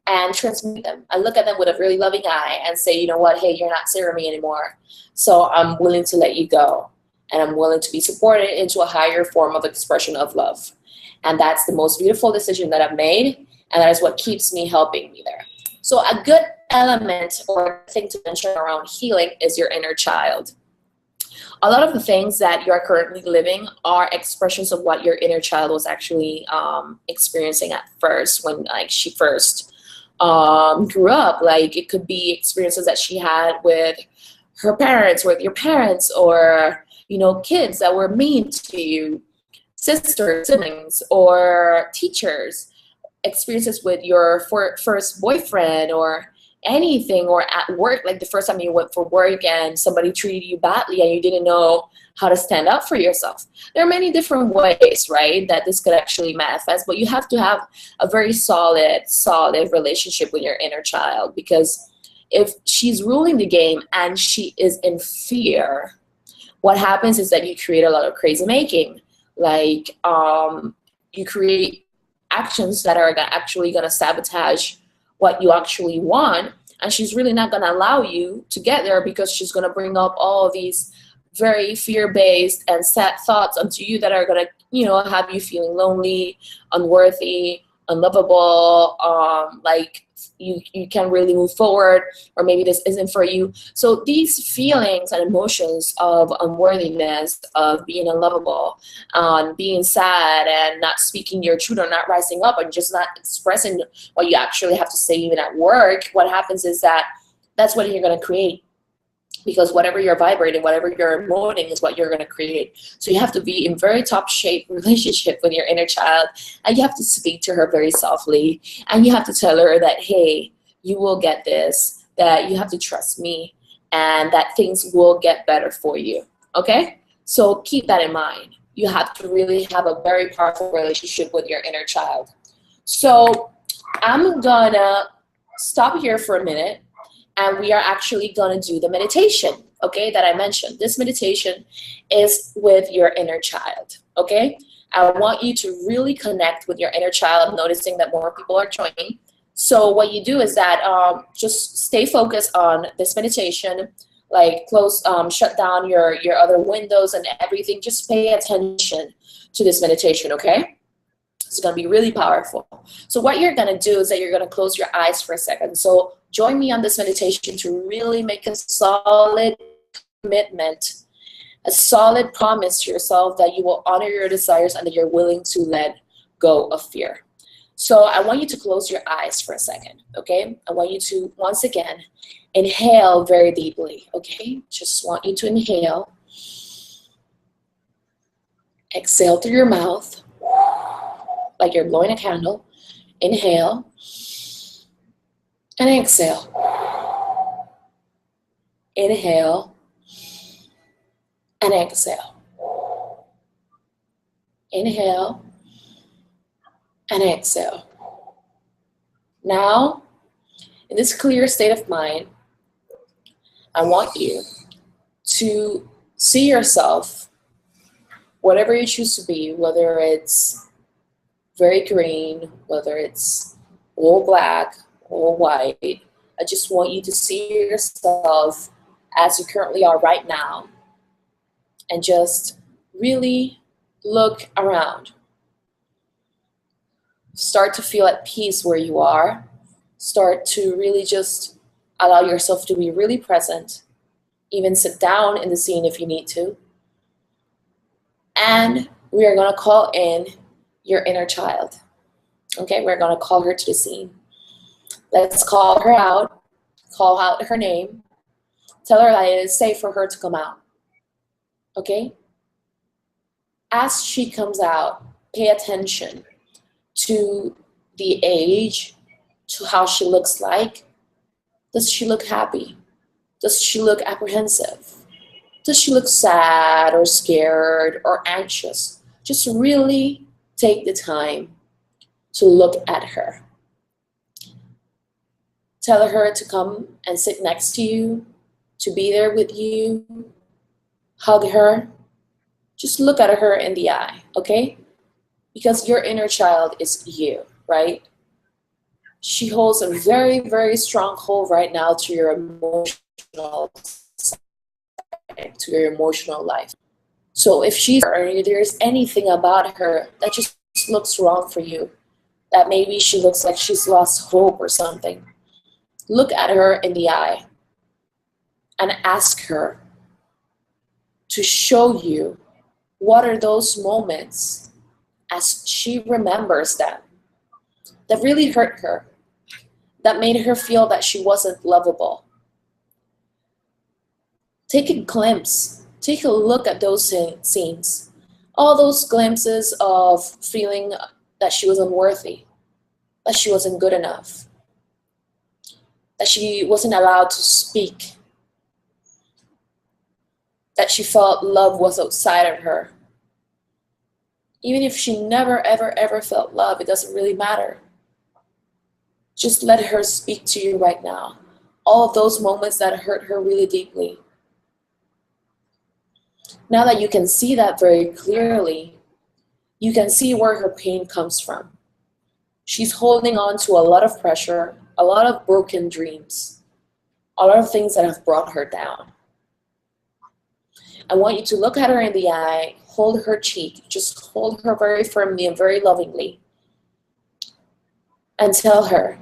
Speaker 1: and transmute them. I look at them with a really loving eye and say, you know what, hey, you're not serving me anymore. So I'm willing to let you go. And I'm willing to be supported into a higher form of expression of love. And that's the most beautiful decision that I've made. And that is what keeps me helping me there. So a good element or thing to mention around healing is your inner child. A lot of the things that you're currently living are expressions of what your inner child was actually experiencing at first, when like she first grew up. Like, it could be experiences that she had with her parents, with your parents, or you know, kids that were mean to you, sisters, siblings, or teachers, experiences with your first boyfriend, or anything, or at work, like the first time you went for work and somebody treated you badly and you didn't know how to stand up for yourself. There are many different ways, right, that this could actually manifest, but you have to have a very solid relationship with your inner child, because if she's ruling the game and she is in fear, what happens is that you create a lot of crazy making. Like, you create actions that are actually going to sabotage what you actually want, and she's really not going to allow you to get there, because she's going to bring up all these very fear-based and sad thoughts onto you that are going to, you know, have you feeling lonely, unworthy, unlovable, like you can't really move forward, or maybe this isn't for you. So these feelings and emotions of unworthiness, of being unlovable, being sad, and not speaking your truth, or not rising up, and just not expressing what you actually have to say even at work, what happens is that that's what you're going to create. Because whatever you're vibrating, whatever you're emoting is what you're going to create. So you have to be in very top shape relationship with your inner child, and you have to speak to her very softly, and you have to tell her that, hey, you will get this, that you have to trust me, and that things will get better for you. Okay? So keep that in mind. You have to really have a very powerful relationship with your inner child. So I'm gonna stop here for a minute, and we are actually going to do the meditation, okay, that I mentioned. This meditation is with your inner child, okay? I want you to really connect with your inner child. I'm noticing that more people are joining. So what you do is that just stay focused on this meditation, like shut down your other windows and everything. Just pay attention to this meditation, okay? It's going to be really powerful. So what you're going to do is that you're going to close your eyes for a second. So join me on this meditation to really make a solid commitment, a solid promise to yourself that you will honor your desires and that you're willing to let go of fear. So I want you to close your eyes for a second, okay? I want you to, once again, inhale very deeply, okay? Just want you to inhale. Exhale through your mouth, like you're blowing a candle. Inhale and exhale. Inhale and exhale. Inhale and exhale. Now, in this clear state of mind, I want you to see yourself, whatever you choose to be, whether it's very green, whether it's all black, all white. I just want you to see yourself as you currently are right now, and just really look around. Start to feel at peace where you are. Start to really just allow yourself to be really present. Even sit down in the scene if you need to. And we are going to call in your inner child. Okay, we're going to call her to the scene. Let's call her out, call out her name, tell her that it is safe for her to come out. Okay? As she comes out, pay attention to the age, to how she looks like. Does she look happy? Does she look apprehensive? Does she look sad or scared or anxious? Just really take the time to look at her. Tell her to come and sit next to you, to be there with you. Hug her. Just look at her in the eye, okay? Because your inner child is you, right? She holds a very, very strong hold right now to your emotional side, to your emotional life. So if there's anything about her that just looks wrong for you, that maybe she looks like she's lost hope or something, look at her in the eye and ask her to show you what are those moments as she remembers them that really hurt her, that made her feel that she wasn't lovable. Take a glimpse, take a look at those scenes, all those glimpses of feeling that she was unworthy, that she wasn't good enough, that she wasn't allowed to speak, that she felt love was outside of her. Even if she never, ever, ever felt love, it doesn't really matter. Just let her speak to you right now. All of those moments that hurt her really deeply. Now that you can see that very clearly, you can see where her pain comes from. She's holding on to a lot of pressure, a lot of broken dreams, a lot of things that have brought her down. I want you to look at her in the eye, hold her cheek, just hold her very firmly and very lovingly, and tell her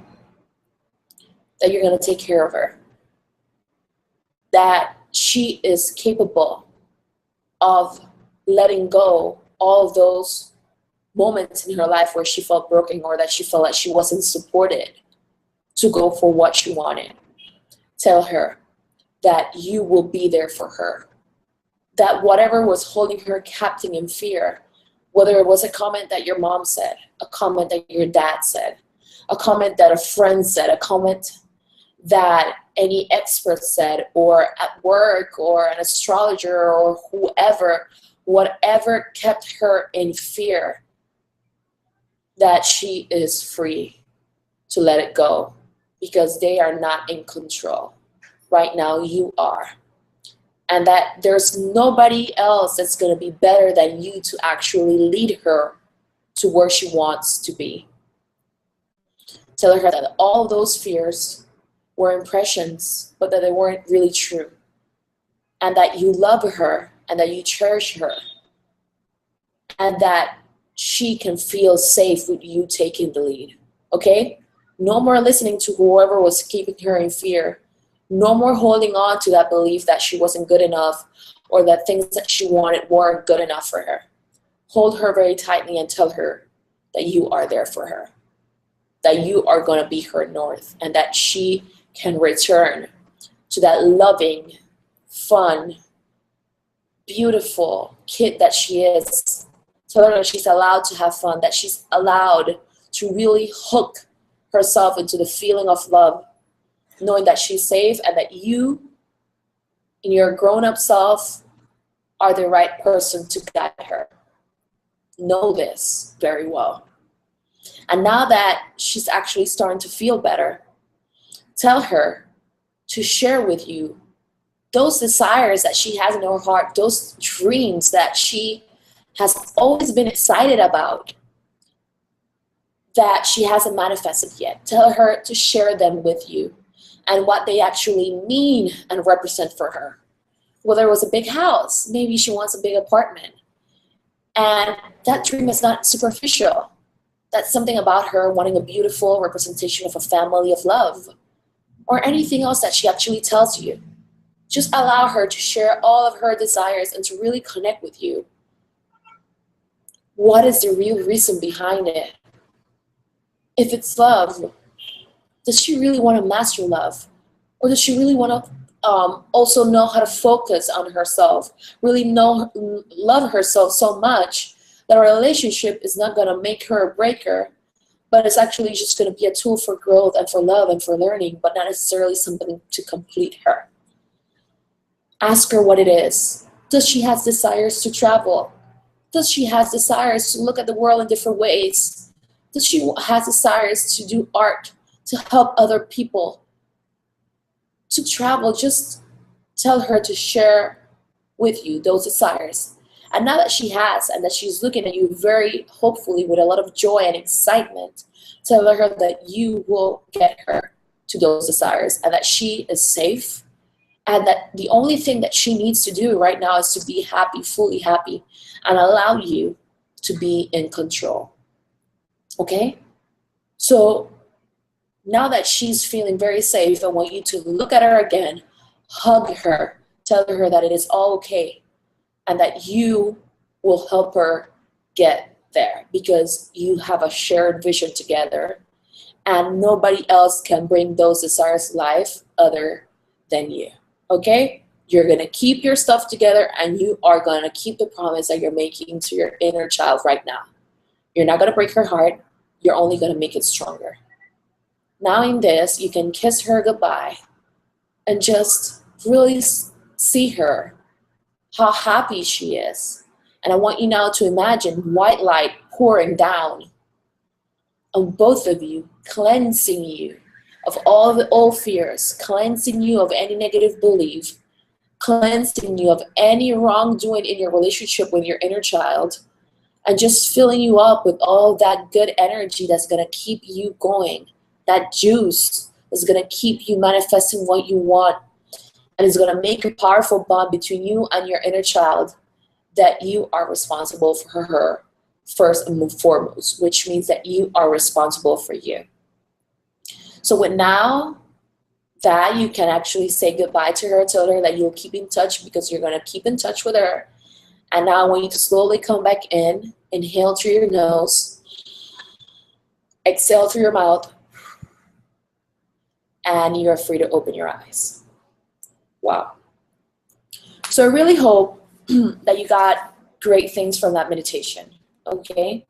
Speaker 1: that you're going to take care of her, that she is capable of letting go all of those moments in her life where she felt broken or that she felt like she wasn't supported to go for what she wanted. Tell her that you will be there for her, that whatever was holding her captive in fear, whether it was a comment that your mom said, a comment that your dad said, a comment that a friend said, a comment that any expert said, or at work, or an astrologer, or whoever, whatever kept her in fear, that she is free to let it go because they are not in control. Right now, you are. And that there's nobody else that's going to be better than you to actually lead her to where she wants to be. Tell her that all those fears were impressions, but that they weren't really true. And that you love her, and that you cherish her, and that she can feel safe with you taking the lead. Okay? No more listening to whoever was keeping her in fear. No more holding on to that belief that she wasn't good enough or that things that she wanted weren't good enough for her. Hold her very tightly and tell her that you are there for her, that you are going to be her north, and that she can return to that loving, fun, beautiful kid that she is. Tell her that she's allowed to have fun, that she's allowed to really hook herself into the feeling of love, knowing that she's safe and that you, in your grown-up self, are the right person to guide her. Know this very well. And now that she's actually starting to feel better, tell her to share with you those desires that she has in her heart, those dreams that she has always been excited about, that she hasn't manifested yet. Tell her to share them with you and what they actually mean and represent for her. Whether it was a big house, maybe she wants a big apartment. And that dream is not superficial. That's something about her wanting a beautiful representation of a family of love, or anything else that she actually tells you. Just allow her to share all of her desires and to really connect with you. What is the real reason behind it? If it's love, does she really want to master love? Or does she really want to also know how to focus on herself, really love herself so much that a relationship is not going to make her or break her, but it's actually just going to be a tool for growth and for love and for learning, but not necessarily something to complete her? Ask her what it is. Does she have desires to travel? Does she have desires to look at the world in different ways? Does she have desires to do art, to help other people, to travel? Just tell her to share with you those desires. And now that she has, and that she's looking at you very hopefully with a lot of joy and excitement, tell her that you will get her to those desires, and that she is safe, and that the only thing that she needs to do right now is to be happy, fully happy, and allow you to be in control. Okay? So now that she's feeling very safe, I want you to look at her again, hug her, tell her that it is all okay, and that you will help her get there because you have a shared vision together, and nobody else can bring those desires to life other than you. Okay? You're going to keep your stuff together, and you are going to keep the promise that you're making to your inner child right now. You're not going to break her heart. You're only going to make it stronger. Now in this, you can kiss her goodbye and just really see her, how happy she is. And I want you now to imagine white light pouring down on both of you, cleansing you of all the old fears, cleansing you of any negative belief, cleansing you of any wrongdoing in your relationship with your inner child, and just filling you up with all that good energy that's going to keep you going, that juice is going to keep you manifesting what you want, and is going to make a powerful bond between you and your inner child, that you are responsible for her first and foremost, which means that you are responsible for you. So with now that you can actually say goodbye to her, tell her that you'll keep in touch because you're going to keep in touch with her. And now I want you to slowly come back in, inhale through your nose, exhale through your mouth, and you're free to open your eyes. Wow. So I really hope that you got great things from that meditation, okay?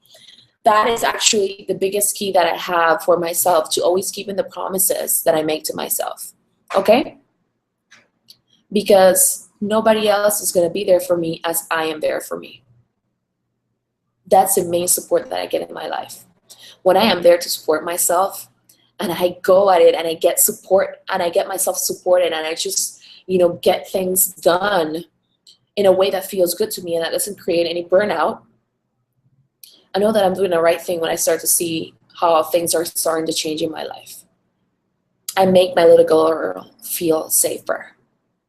Speaker 1: That is actually the biggest key that I have for myself, to always keep in the promises that I make to myself, okay? Because nobody else is going to be there for me as I am there for me. That's the main support that I get in my life. When I am there to support myself, and I go at it, and I get support, and I get myself supported, and I just, get things done in a way that feels good to me and that doesn't create any burnout, I know that I'm doing the right thing when I start to see how things are starting to change in my life. I make my little girl feel safer.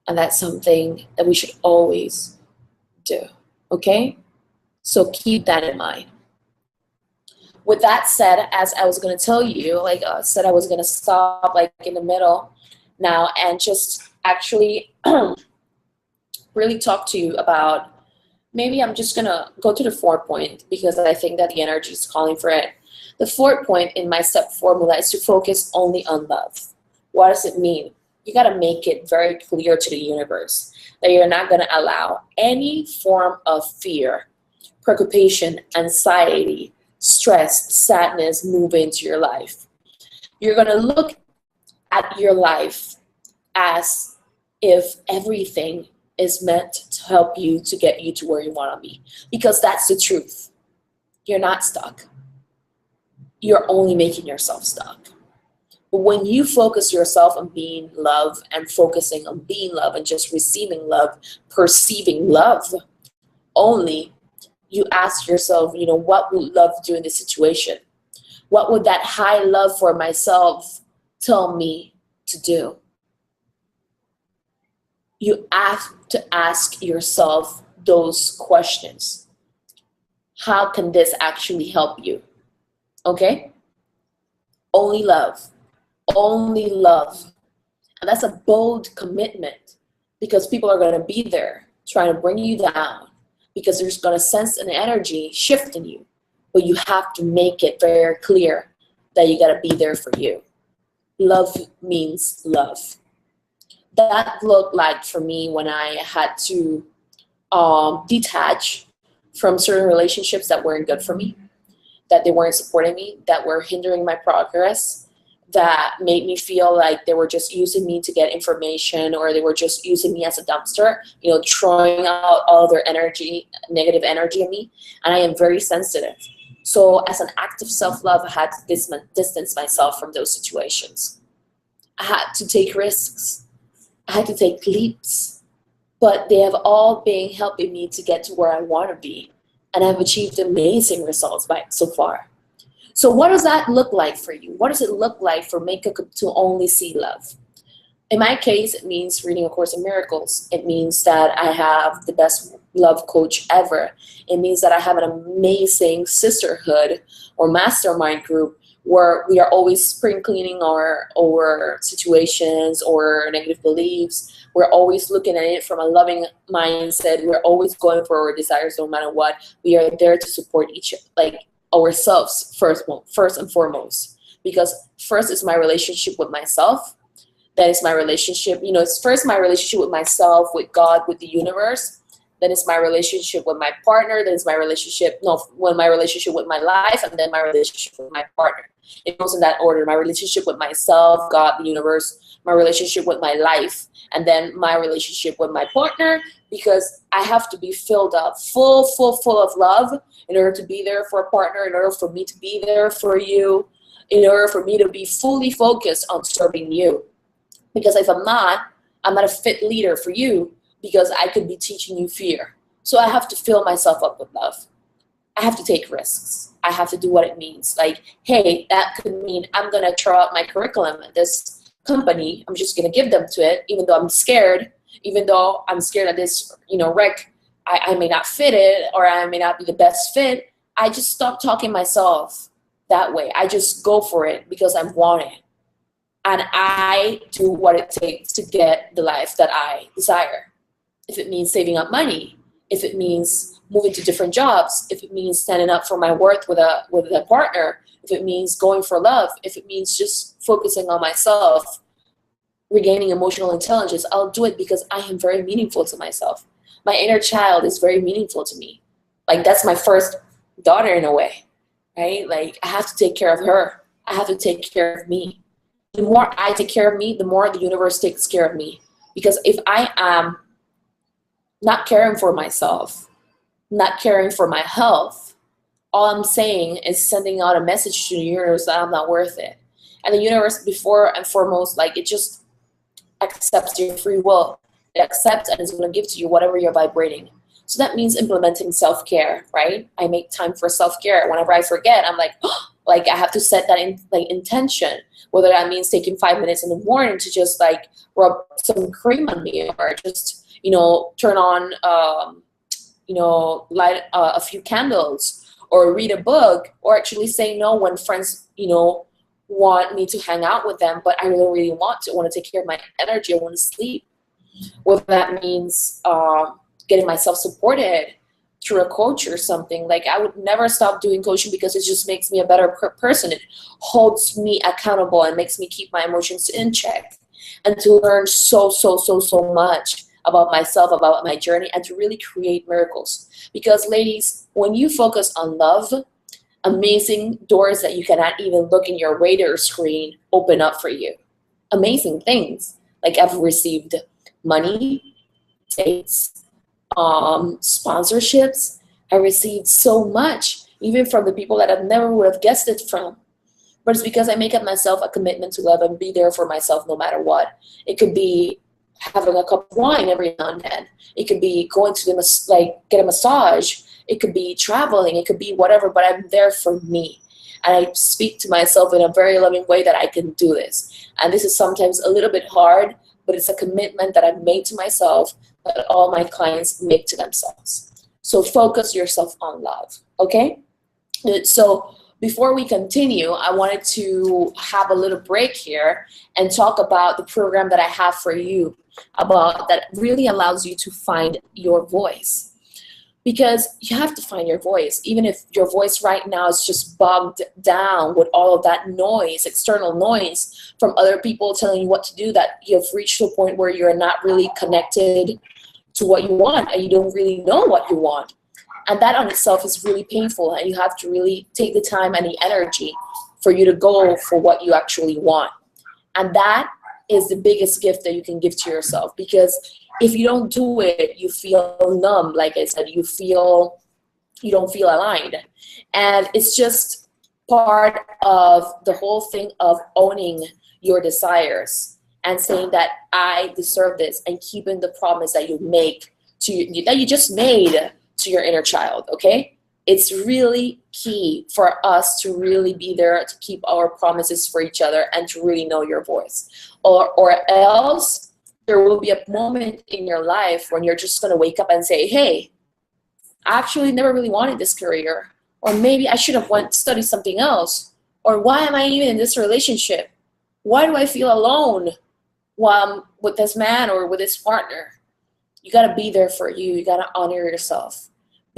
Speaker 1: And that's something that we should always do, okay? So keep that in mind. With that said, as I was going to tell you, I said I was going to stop in the middle now and just actually really talk to you about, maybe I'm just going to go to the 4th point because I think that the energy is calling for it. The 4th point in my step formula is to focus only on love. What does it mean? You got to make it very clear to the universe that you're not going to allow any form of fear, preoccupation, anxiety, stress, sadness move into your life. You're going to look at your life as if everything is meant to help you to get you to where you want to be. Because that's the truth. You're not stuck. You're only making yourself stuck. But when you focus yourself on being love and focusing on being love and just receiving love, perceiving love only, you ask yourself, what would love do in this situation? What would that high love for myself tell me to do? You have to ask yourself those questions. How can this actually help you? Okay? Only love. Only love. And that's a bold commitment because people are going to be there trying to bring you down because they're going to sense an energy shift in you. But you have to make it very clear that you gotta be there for you. Love means love. That looked like for me when I had to detach from certain relationships that weren't good for me, that they weren't supporting me, that were hindering my progress, that made me feel like they were just using me to get information, or they were just using me as a dumpster, throwing out all their energy, negative energy in me. And I am very sensitive. So as an act of self-love, I had to distance myself from those situations. I had to take risks. I had to take leaps. But they have all been helping me to get to where I want to be. And I've achieved amazing results so far. So what does that look like for you? What does it look like for Makeup to only see love? In my case, it means reading A Course in Miracles. It means that I have the best love coach ever. It means that I have an amazing sisterhood or mastermind group where we are always spring cleaning our situations or negative beliefs. We're always looking at it from a loving mindset. We're always going for our desires no matter what. We are there to support ourselves first and foremost. Because first is my relationship with myself. That is my relationship. It's first my relationship with myself, with God, with the universe. Then it's my relationship with my partner. Then it's my relationship with my life, and then my relationship with my partner. It goes in that order. My relationship with myself, God, the universe, my relationship with my life, and then my relationship with my partner, because I have to be filled up, full of love in order to be there for a partner, in order for me to be there for you, in order for me to be fully focused on serving you. Because if I'm not a fit leader for you, because I could be teaching you fear. So I have to fill myself up with love. I have to take risks. I have to do what it means. Like, hey, that could mean I'm going to throw out my curriculum at this company. I'm just going to give them to it, even though I'm scared that this, rec, I may not fit it, or I may not be the best fit. I just stop talking myself that way. I just go for it because I want it. And I do what it takes to get the life that I desire. If it means saving up money, if it means moving to different jobs, if it means standing up for my worth with a partner, if it means going for love, if it means just focusing on myself, regaining emotional intelligence, I'll do it because I am very meaningful to myself. My inner child is very meaningful to me. Like, that's my first daughter in a way, right? Like, I have to take care of her. I have to take care of me. The more I take care of me, the more the universe takes care of me. Because if I am not caring for myself, not caring for my health, all I'm saying is sending out a message to the universe that I'm not worth it. And the universe, before and foremost, it just accepts your free will. It accepts and is going to give to you whatever you're vibrating. So that means implementing self-care, right? I make time for self-care. Whenever I forget, I'm like, I have to set that intention. Whether that means taking 5 minutes in the morning to just rub some cream on me, or just turn on light a few candles, or read a book, or actually say no when friends want me to hang out with them, but I really want to take care of my energy. I want to sleep. Whether that means getting myself supported through a coach or something. I would never stop doing coaching because it just makes me a better person. It holds me accountable and makes me keep my emotions in check, and to learn so much about myself, about my journey, and to really create miracles. Because ladies, when you focus on love, amazing doors that you cannot even look in your radar screen open up for you. Amazing things. I've received money, dates, sponsorships. I received so much, even from the people that I never would have guessed it from. But it's because I make up myself a commitment to love and be there for myself no matter what. It could be having a cup of wine every now and then. It could be going to get a massage. It could be traveling. It could be whatever, but I'm there for me. And I speak to myself in a very loving way that I can do this. And this is sometimes a little bit hard, but it's a commitment that I've made to myself, that all my clients make to themselves. So focus yourself on love, okay? So before we continue, I wanted to have a little break here and talk about the program that I have for you, that really allows you to find your voice. because you have to find your voice. Even if your voice right now is just bogged down with all of that noise, external noise from other people telling you what to do, that you've reached a point where you're not really connected to what you want and you don't really know what you want. And that on itself is really painful, and you have to really take the time and the energy for you to go for what you actually want. And that is the biggest gift that you can give to yourself, because if you don't do it, you feel numb. Like I said, you don't feel aligned. And it's just part of the whole thing of owning your desires and saying that I deserve this, and keeping the promise that you make that you just made to your inner child, okay? It's really key for us to really be there to keep our promises for each other and to really know your voice. Or else there will be a moment in your life when you're just going to wake up and say, hey, I actually never really wanted this career. Or maybe I should have studied something else. Or why am I even in this relationship? Why do I feel alone while I'm with this man or with this partner? You got to be there for you. You got to honor yourself.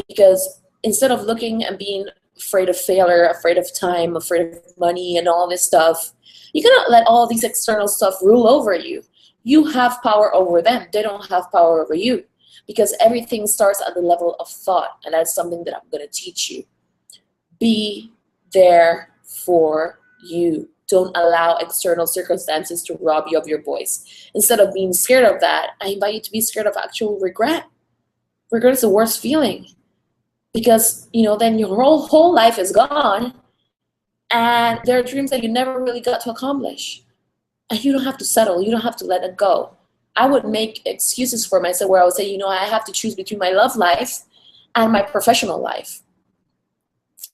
Speaker 1: Because instead of looking and being afraid of failure, afraid of time, afraid of money and all this stuff, you cannot let all these external stuff rule over you. You have power over them. They don't have power over you, because everything starts at the level of thought. And that's something that I'm going to teach you. Be there for you. Don't allow external circumstances to rob you of your voice. Instead of being scared of that, I invite you to be scared of actual regret. Regret is the worst feeling, because then your whole life is gone, and there are dreams that you never really got to accomplish. And you don't have to settle. You don't have to let it go. I would make excuses for myself where I would say, I have to choose between my love life and my professional life.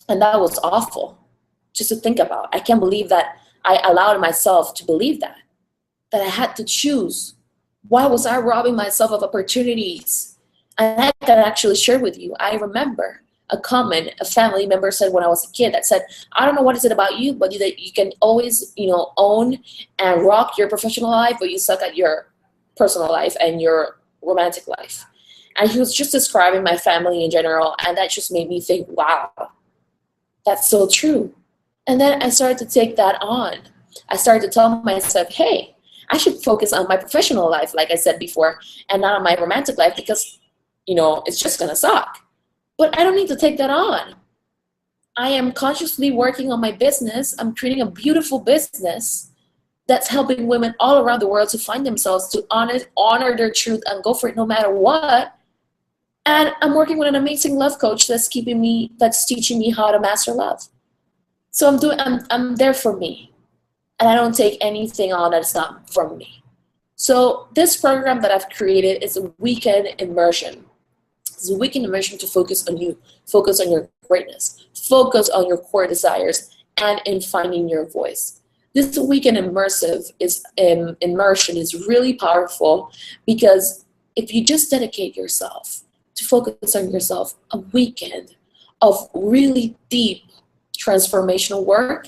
Speaker 1: And that was awful just to think about. I can't believe that I allowed myself to believe that I had to choose. Why was I robbing myself of opportunities? And I can actually share with you. I remember a family member said when I was a kid, that said, I don't know what is it about you, but that you can always, own and rock your professional life, but you suck at your personal life and your romantic life. And he was just describing my family in general, and that just made me think, wow, that's so true. And then I started to take that on. I started to tell myself, hey, I should focus on my professional life, like I said before, and not on my romantic life, because it's just gonna suck. But I don't need to take that on. I am consciously working on my business. I'm creating a beautiful business that's helping women all around the world to find themselves, to honor their truth and go for it no matter what. And I'm working with an amazing love coach that's teaching me how to master love. So I'm there for me. And I don't take anything on that's not from me. So this program that I've created is a weekend immersion. It's a weekend immersion to focus on you, focus on your greatness, focus on your core desires, and in finding your voice. This weekend immersion is really powerful, because if you just dedicate yourself to focus on yourself, a weekend of really deep transformational work,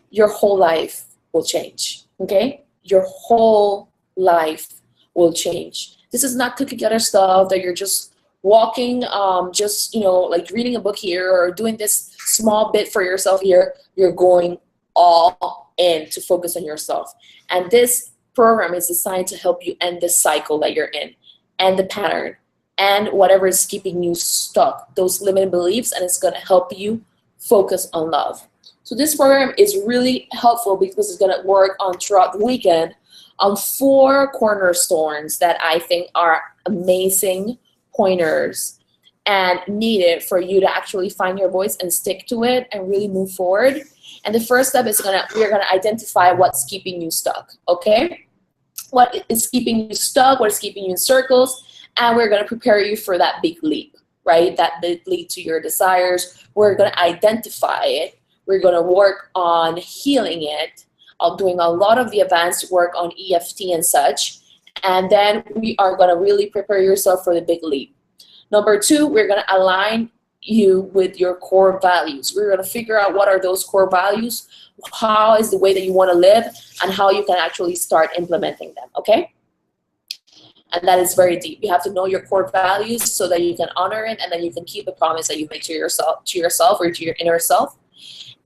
Speaker 1: your whole life will change, okay? Your whole life will change. This is not cookie cutter stuff that you're just walking, like reading a book here or doing this small bit for yourself here. You're going all in to focus on yourself. And this program is designed to help you end the cycle that you're in, and the pattern, and whatever is keeping you stuck, those limiting beliefs, and it's going to help you focus on love. So this program is really helpful because it's going to work on throughout the weekend on 4 cornerstones that I think are amazing pointers and needed for you to actually find your voice and stick to it and really move forward. And the first step is we're gonna identify what's keeping you stuck, okay? What is keeping you stuck, what is keeping you in circles, and we're gonna prepare you for that big leap, right? That big leap to your desires. We're gonna identify it. We're gonna work on healing it. I'm doing a lot of the advanced work on EFT and such. And then we are gonna really prepare yourself for the big leap. Number 2, we're gonna align you with your core values. We're gonna figure out what are those core values, how is the way that you wanna live, and how you can actually start implementing them, okay? And that is very deep. You have to know your core values so that you can honor it, and then you can keep the promise that you make to yourself or to your inner self.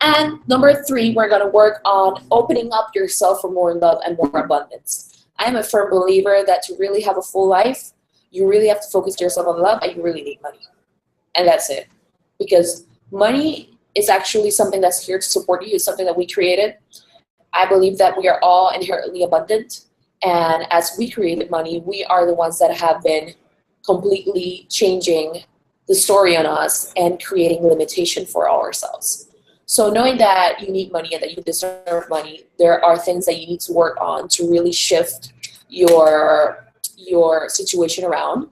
Speaker 1: And number 3, we're going to work on opening up yourself for more love and more abundance. I am a firm believer that to really have a full life, you really have to focus yourself on love, and you really need money. And that's it. Because money is actually something that's here to support you. It's something that we created. I believe that we are all inherently abundant. And as we created money, we are the ones that have been completely changing the story on us and creating limitation for ourselves. So knowing that you need money and that you deserve money, there are things that you need to work on to really shift your situation around.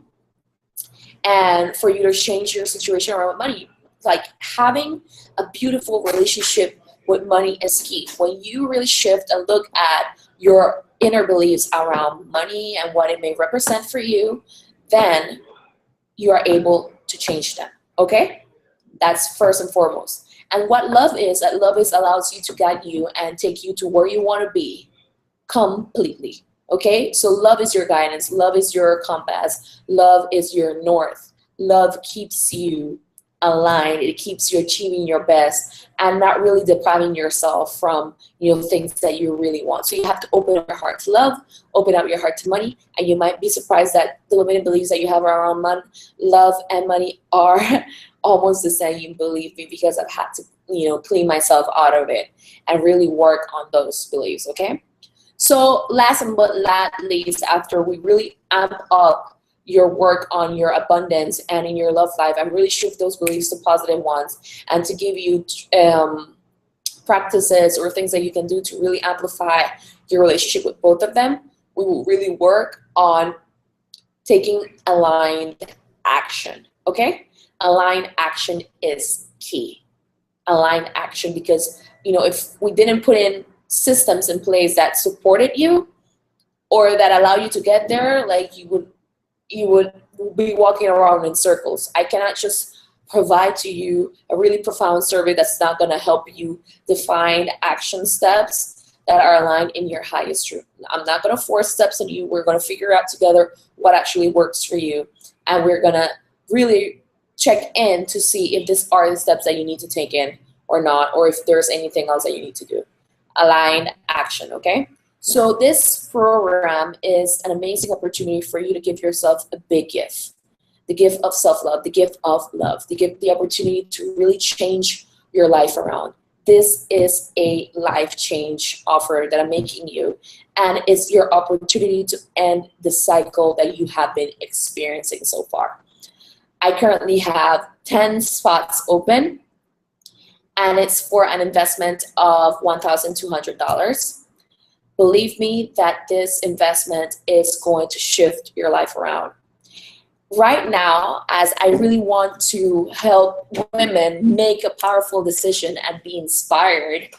Speaker 1: And for you to change your situation around money, like having a beautiful relationship with money is key. When you really shift and look at your inner beliefs around money and what it may represent for you, then you are able to change them, okay? That's first and foremost. And what love is, that love is allows you to guide you and take you to where you want to be completely, okay? So love is your guidance. Love is your compass. Love is your north. Love keeps you aligned. It keeps you achieving your best and not really depriving yourself from, things that you really want. So you have to open up your heart to love, open up your heart to money, and you might be surprised that the limited beliefs that you have around love and money are almost the same, believe me, because I've had to, clean myself out of it and really work on those beliefs, okay? So last but not least, after we really amp up your work on your abundance and in your love life and really shift those beliefs to positive ones, and to give you practices or things that you can do to really amplify your relationship with both of them, we will really work on taking aligned action, okay? Aligned action is key. Aligned action, because if we didn't put in systems in place that supported you or that allow you to get there, like you would be walking around in circles. I cannot just provide to you a really profound survey that's not going to help you define action steps that are aligned in your highest truth. I'm not going to force steps on you. We're going to figure out together what actually works for you, and we're going to really check in to see if these are the steps that you need to take in or not, or if there's anything else that you need to do. Aligned action, okay? So this program is an amazing opportunity for you to give yourself a big gift. The gift of self-love, the gift of love, the opportunity to really change your life around. This is a life change offer that I'm making you, and it's your opportunity to end the cycle that you have been experiencing so far. I currently have 10 spots open, and it's for an investment of $1,200. Believe me that this investment is going to shift your life around. Right now, as I really want to help women make a powerful decision and be inspired,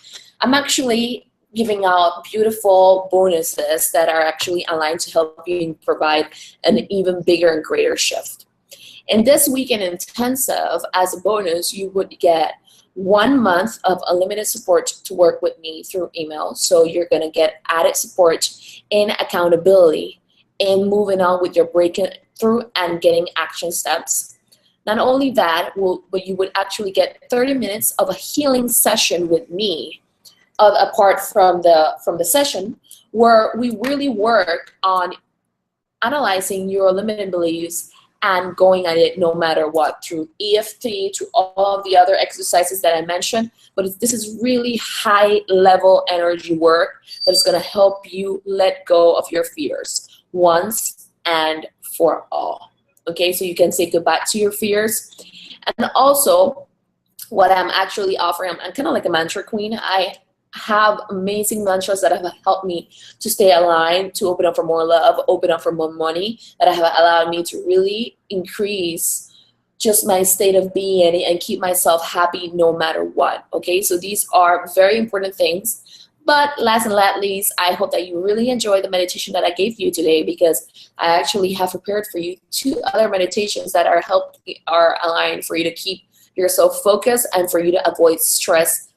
Speaker 1: I'm actually giving out beautiful bonuses that are actually aligned to help you provide an even bigger and greater shift. In this weekend intensive, as a bonus, you would get 1 month of unlimited support to work with me through email. So you're going to get added support in accountability, in moving on with your breakthrough and getting action steps. Not only that, but you would actually get 30 minutes of a healing session with me, apart from the session, where we really work on analyzing your limiting beliefs and going at it no matter what, through EFT, through all of the other exercises that I mentioned. But this is really high level energy work that's gonna help you let go of your fears once and for all. Okay, so you can say goodbye to your fears. And also, what I'm actually offering, I'm kind of like a mantra queen. I have amazing mantras that have helped me to stay aligned, to open up for more love, open up for more money, that have allowed me to really increase just my state of being and keep myself happy no matter what. Okay, so these are very important things. But last and not least, I hope that you really enjoy the meditation that I gave you today, because I actually have prepared for you 2 other meditations that are aligned for you to keep yourself focused and for you to avoid stress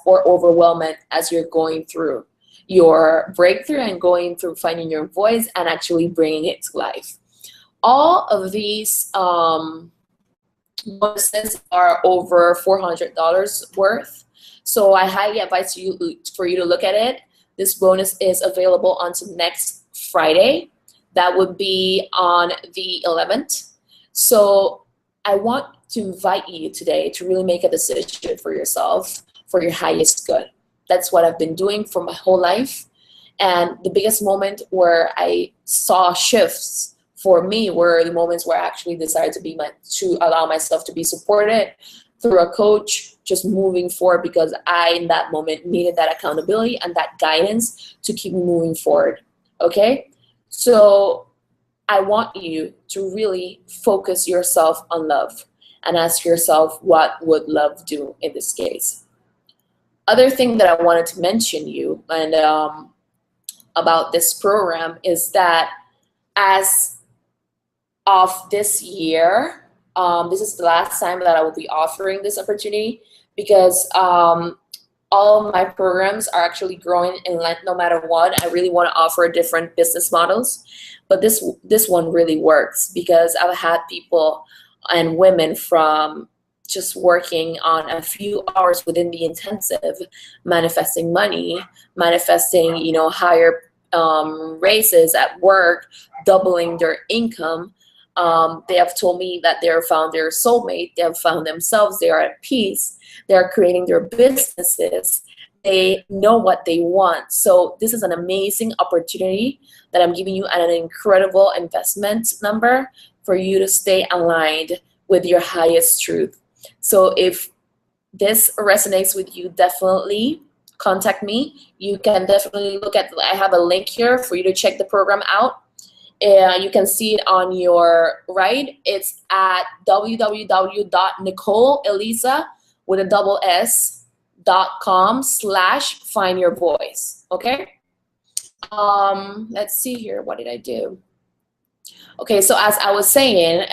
Speaker 1: or overwhelmment as you're going through your breakthrough and going through finding your voice and actually bringing it to life. All of these bonuses are over $400 worth. So I highly advise for you to look at it. This bonus is available until next Friday. That would be on the 11th. So I want to invite you today to really make a decision for yourself, for your highest good. That's what I've been doing for my whole life. And the biggest moment where I saw shifts for me were the moments where I actually decided to allow myself to be supported through a coach, just moving forward, because I, in that moment, needed that accountability and that guidance to keep moving forward. Okay? So I want you to really focus yourself on love and ask yourself, what would love do in this case? Other thing that I wanted to mention you and about this program is that as of this year, this is the last time that I will be offering this opportunity, because all of my programs are actually growing in length no matter what. I really want to offer different business models, but this one really works because I've had people and women from just working on a few hours within the intensive, manifesting money, manifesting, higher raises at work, doubling their income. They have told me that they have found their soulmate, they have found themselves, they are at peace, they are creating their businesses, they know what they want. So this is an amazing opportunity that I'm giving you, and an incredible investment number for you to stay aligned with your highest truth. So if this resonates with you, definitely contact me. You can definitely look at, I have a link here for you to check the program out. You can see it on your right. It's at www.nicoleelisa with a double s.com/find your voice. Okay. Let's see here. What did I do? Okay. So as I was saying,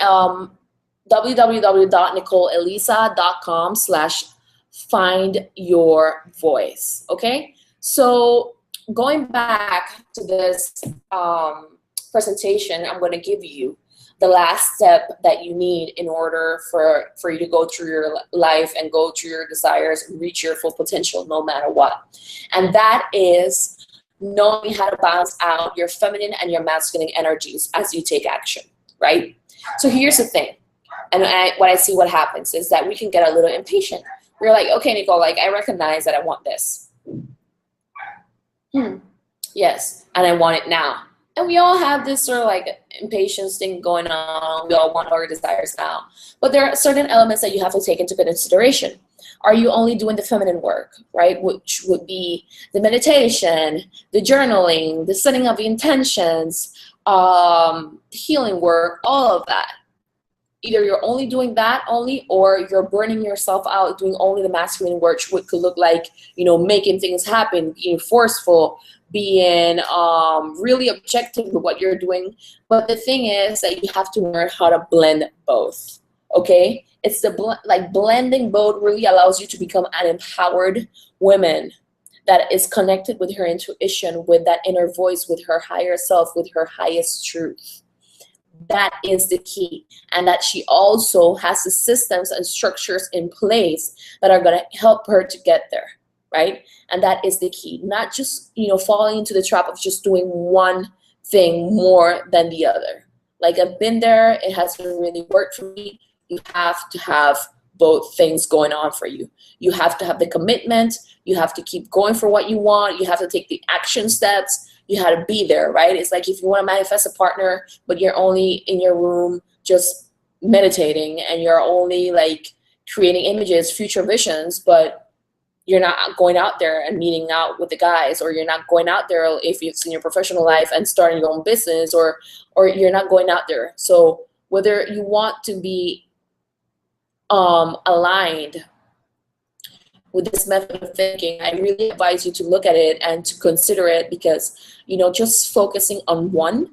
Speaker 1: www.nicoleelisa.com/find your voice. Okay. So going back to this presentation, I'm going to give you the last step that you need in order for you to go through your life and go through your desires and reach your full potential no matter what. And that is knowing how to balance out your feminine and your masculine energies as you take action, right? So here's the thing. And what happens is that we can get a little impatient. We're like, okay, Nicole, like I recognize that I want this. Yes, and I want it now. And we all have this sort of like impatience thing going on. We all want our desires now. But there are certain elements that you have to take into consideration. Are you only doing the feminine work, right? Which would be the meditation, the journaling, the setting of intentions, healing work, all of that. Either you're only doing that or you're burning yourself out doing only the masculine work, which could look like, making things happen, being forceful, being really objective with what you're doing. But the thing is that you have to learn how to blend both, okay? It's blending both really allows you to become an empowered woman that is connected with her intuition, with that inner voice, with her higher self, with her highest truth. That is the key. And that she also has the systems and structures in place that are going to help her to get there, right? And that is the key. Not just, falling into the trap of just doing one thing more than the other. Like I've been there, it hasn't really worked for me. You have to have both things going on for you. You have to have the commitment. You have to keep going for what you want. You have to take the action steps. You have to be there, right? It's like if you want to manifest a partner, but you're only in your room just meditating and you're only like creating images, future visions, but you're not going out there and meeting out with the guys, or you're not going out there if it's in your professional life and starting your own business, or you're not going out there. So whether you want to be aligned with this method of thinking, I really advise you to look at it and to consider it, because just focusing on one,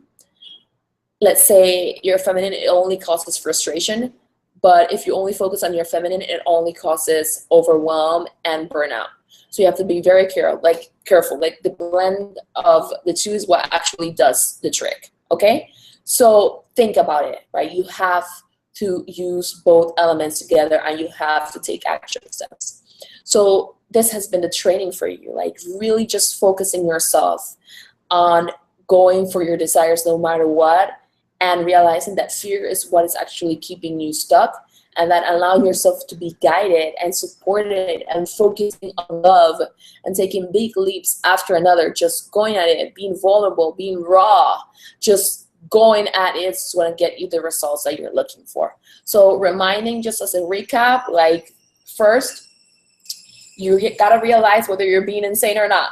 Speaker 1: let's say you're feminine, it only causes frustration. But if you only focus on your feminine, it only causes overwhelm and burnout. So you have to be very careful. Like the blend of the two is what actually does the trick. Okay? So think about it, right? You have to use both elements together, and you have to take action steps. So this has been the training for you, like really just focusing yourself on going for your desires no matter what, and realizing that fear is what is actually keeping you stuck, and then allowing yourself to be guided and supported and focusing on love and taking big leaps after another, just going at it, being vulnerable, being raw, just going at it is going to get you the results that you're looking for. So reminding, just as a recap, like first, you gotta realize whether you're being insane or not,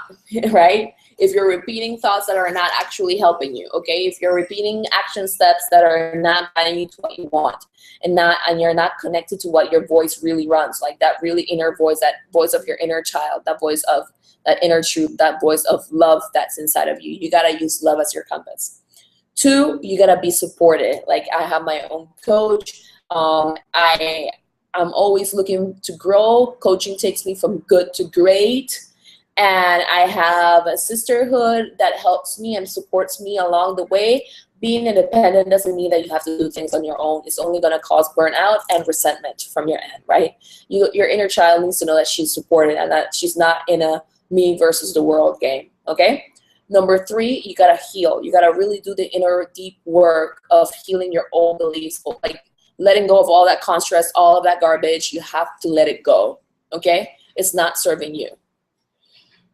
Speaker 1: right? If you're repeating thoughts that are not actually helping you, okay? If you're repeating action steps that are not guiding you to what you want, and you're not connected to what your voice really runs, like that really inner voice, that voice of your inner child, that voice of that inner truth, that voice of love that's inside of you. You gotta use love as your compass. 2, you gotta be supported. Like I have my own coach. I'm always looking to grow. Coaching takes me from good to great. And I have a sisterhood that helps me and supports me along the way. Being independent doesn't mean that you have to do things on your own. It's only going to cause burnout and resentment from your end, right? Your inner child needs to know that she's supported and that she's not in a me versus the world game, okay? Number 3, you got to heal. You got to really do the inner deep work of healing your own beliefs, like letting go of all that construct, all of that garbage. You have to let it go, okay? It's not serving you.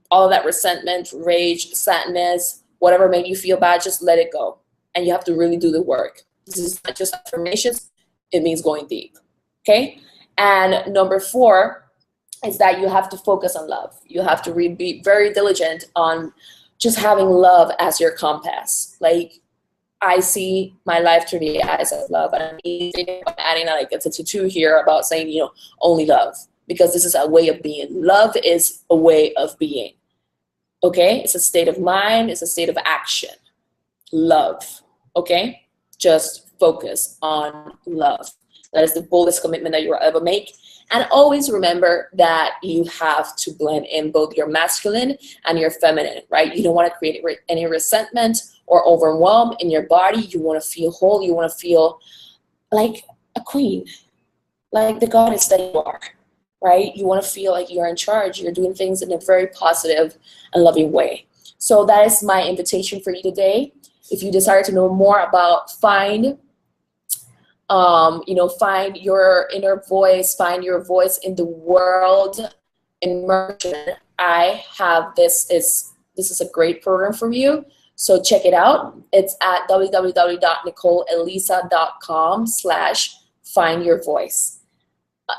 Speaker 1: All of that resentment, rage, sadness, whatever made you feel bad, just let it go. And you have to really do the work. This is not just affirmations, it means going deep, okay? And number 4 is that you have to focus on love. You have to be very diligent on just having love as your compass. Like, I see my life through the eyes of love, and I'm adding like it's a tattoo here about saying, you know, only love, because this is a way of being. Love is a way of being, okay? It's a state of mind, it's a state of action. Love, okay? Just focus on love. That is the boldest commitment that you will ever make. And always remember that you have to blend in both your masculine and your feminine, right? You don't want to create any resentment or overwhelm in your body. You want to feel whole. You want to feel like a queen, like the goddess that you are, right? You want to feel like you're in charge. You're doing things in a very positive and loving way. So that is my invitation for you today. If you desire to know more about find your inner voice, find your voice in the world, Immersion, I have this is a great program for you. So check it out. It's at www.nicoleelisa.com/findyourvoice.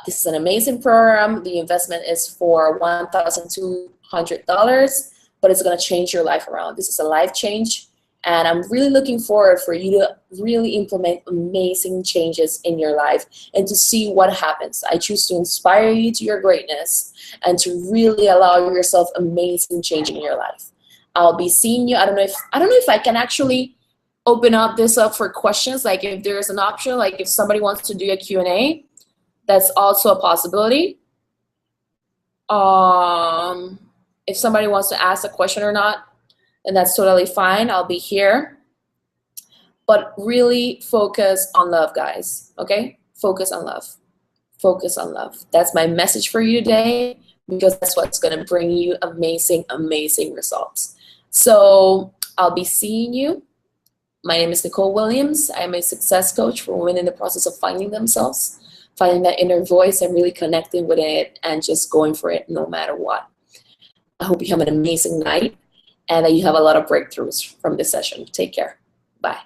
Speaker 1: This is an amazing program. The investment is for $1,200, but it's going to change your life around. This is a life change. And I'm really looking forward for you to really implement amazing changes in your life and to see what happens. I choose to inspire you to your greatness and to really allow yourself amazing change in your life. I'll be seeing you. I don't know if I can actually open up this up for questions. Like if there's an option, like if somebody wants to do a Q&A, that's also a possibility. If somebody wants to ask a question or not, and that's totally fine. I'll be here. But really focus on love, guys, okay? Focus on love. Focus on love. That's my message for you today, because that's what's going to bring you amazing, amazing results. So I'll be seeing you. My name is Nicole Williams. I'm a success coach for women in the process of finding themselves, finding that inner voice and really connecting with it and just going for it no matter what. I hope you have an amazing night and that you have a lot of breakthroughs from this session. Take care. Bye.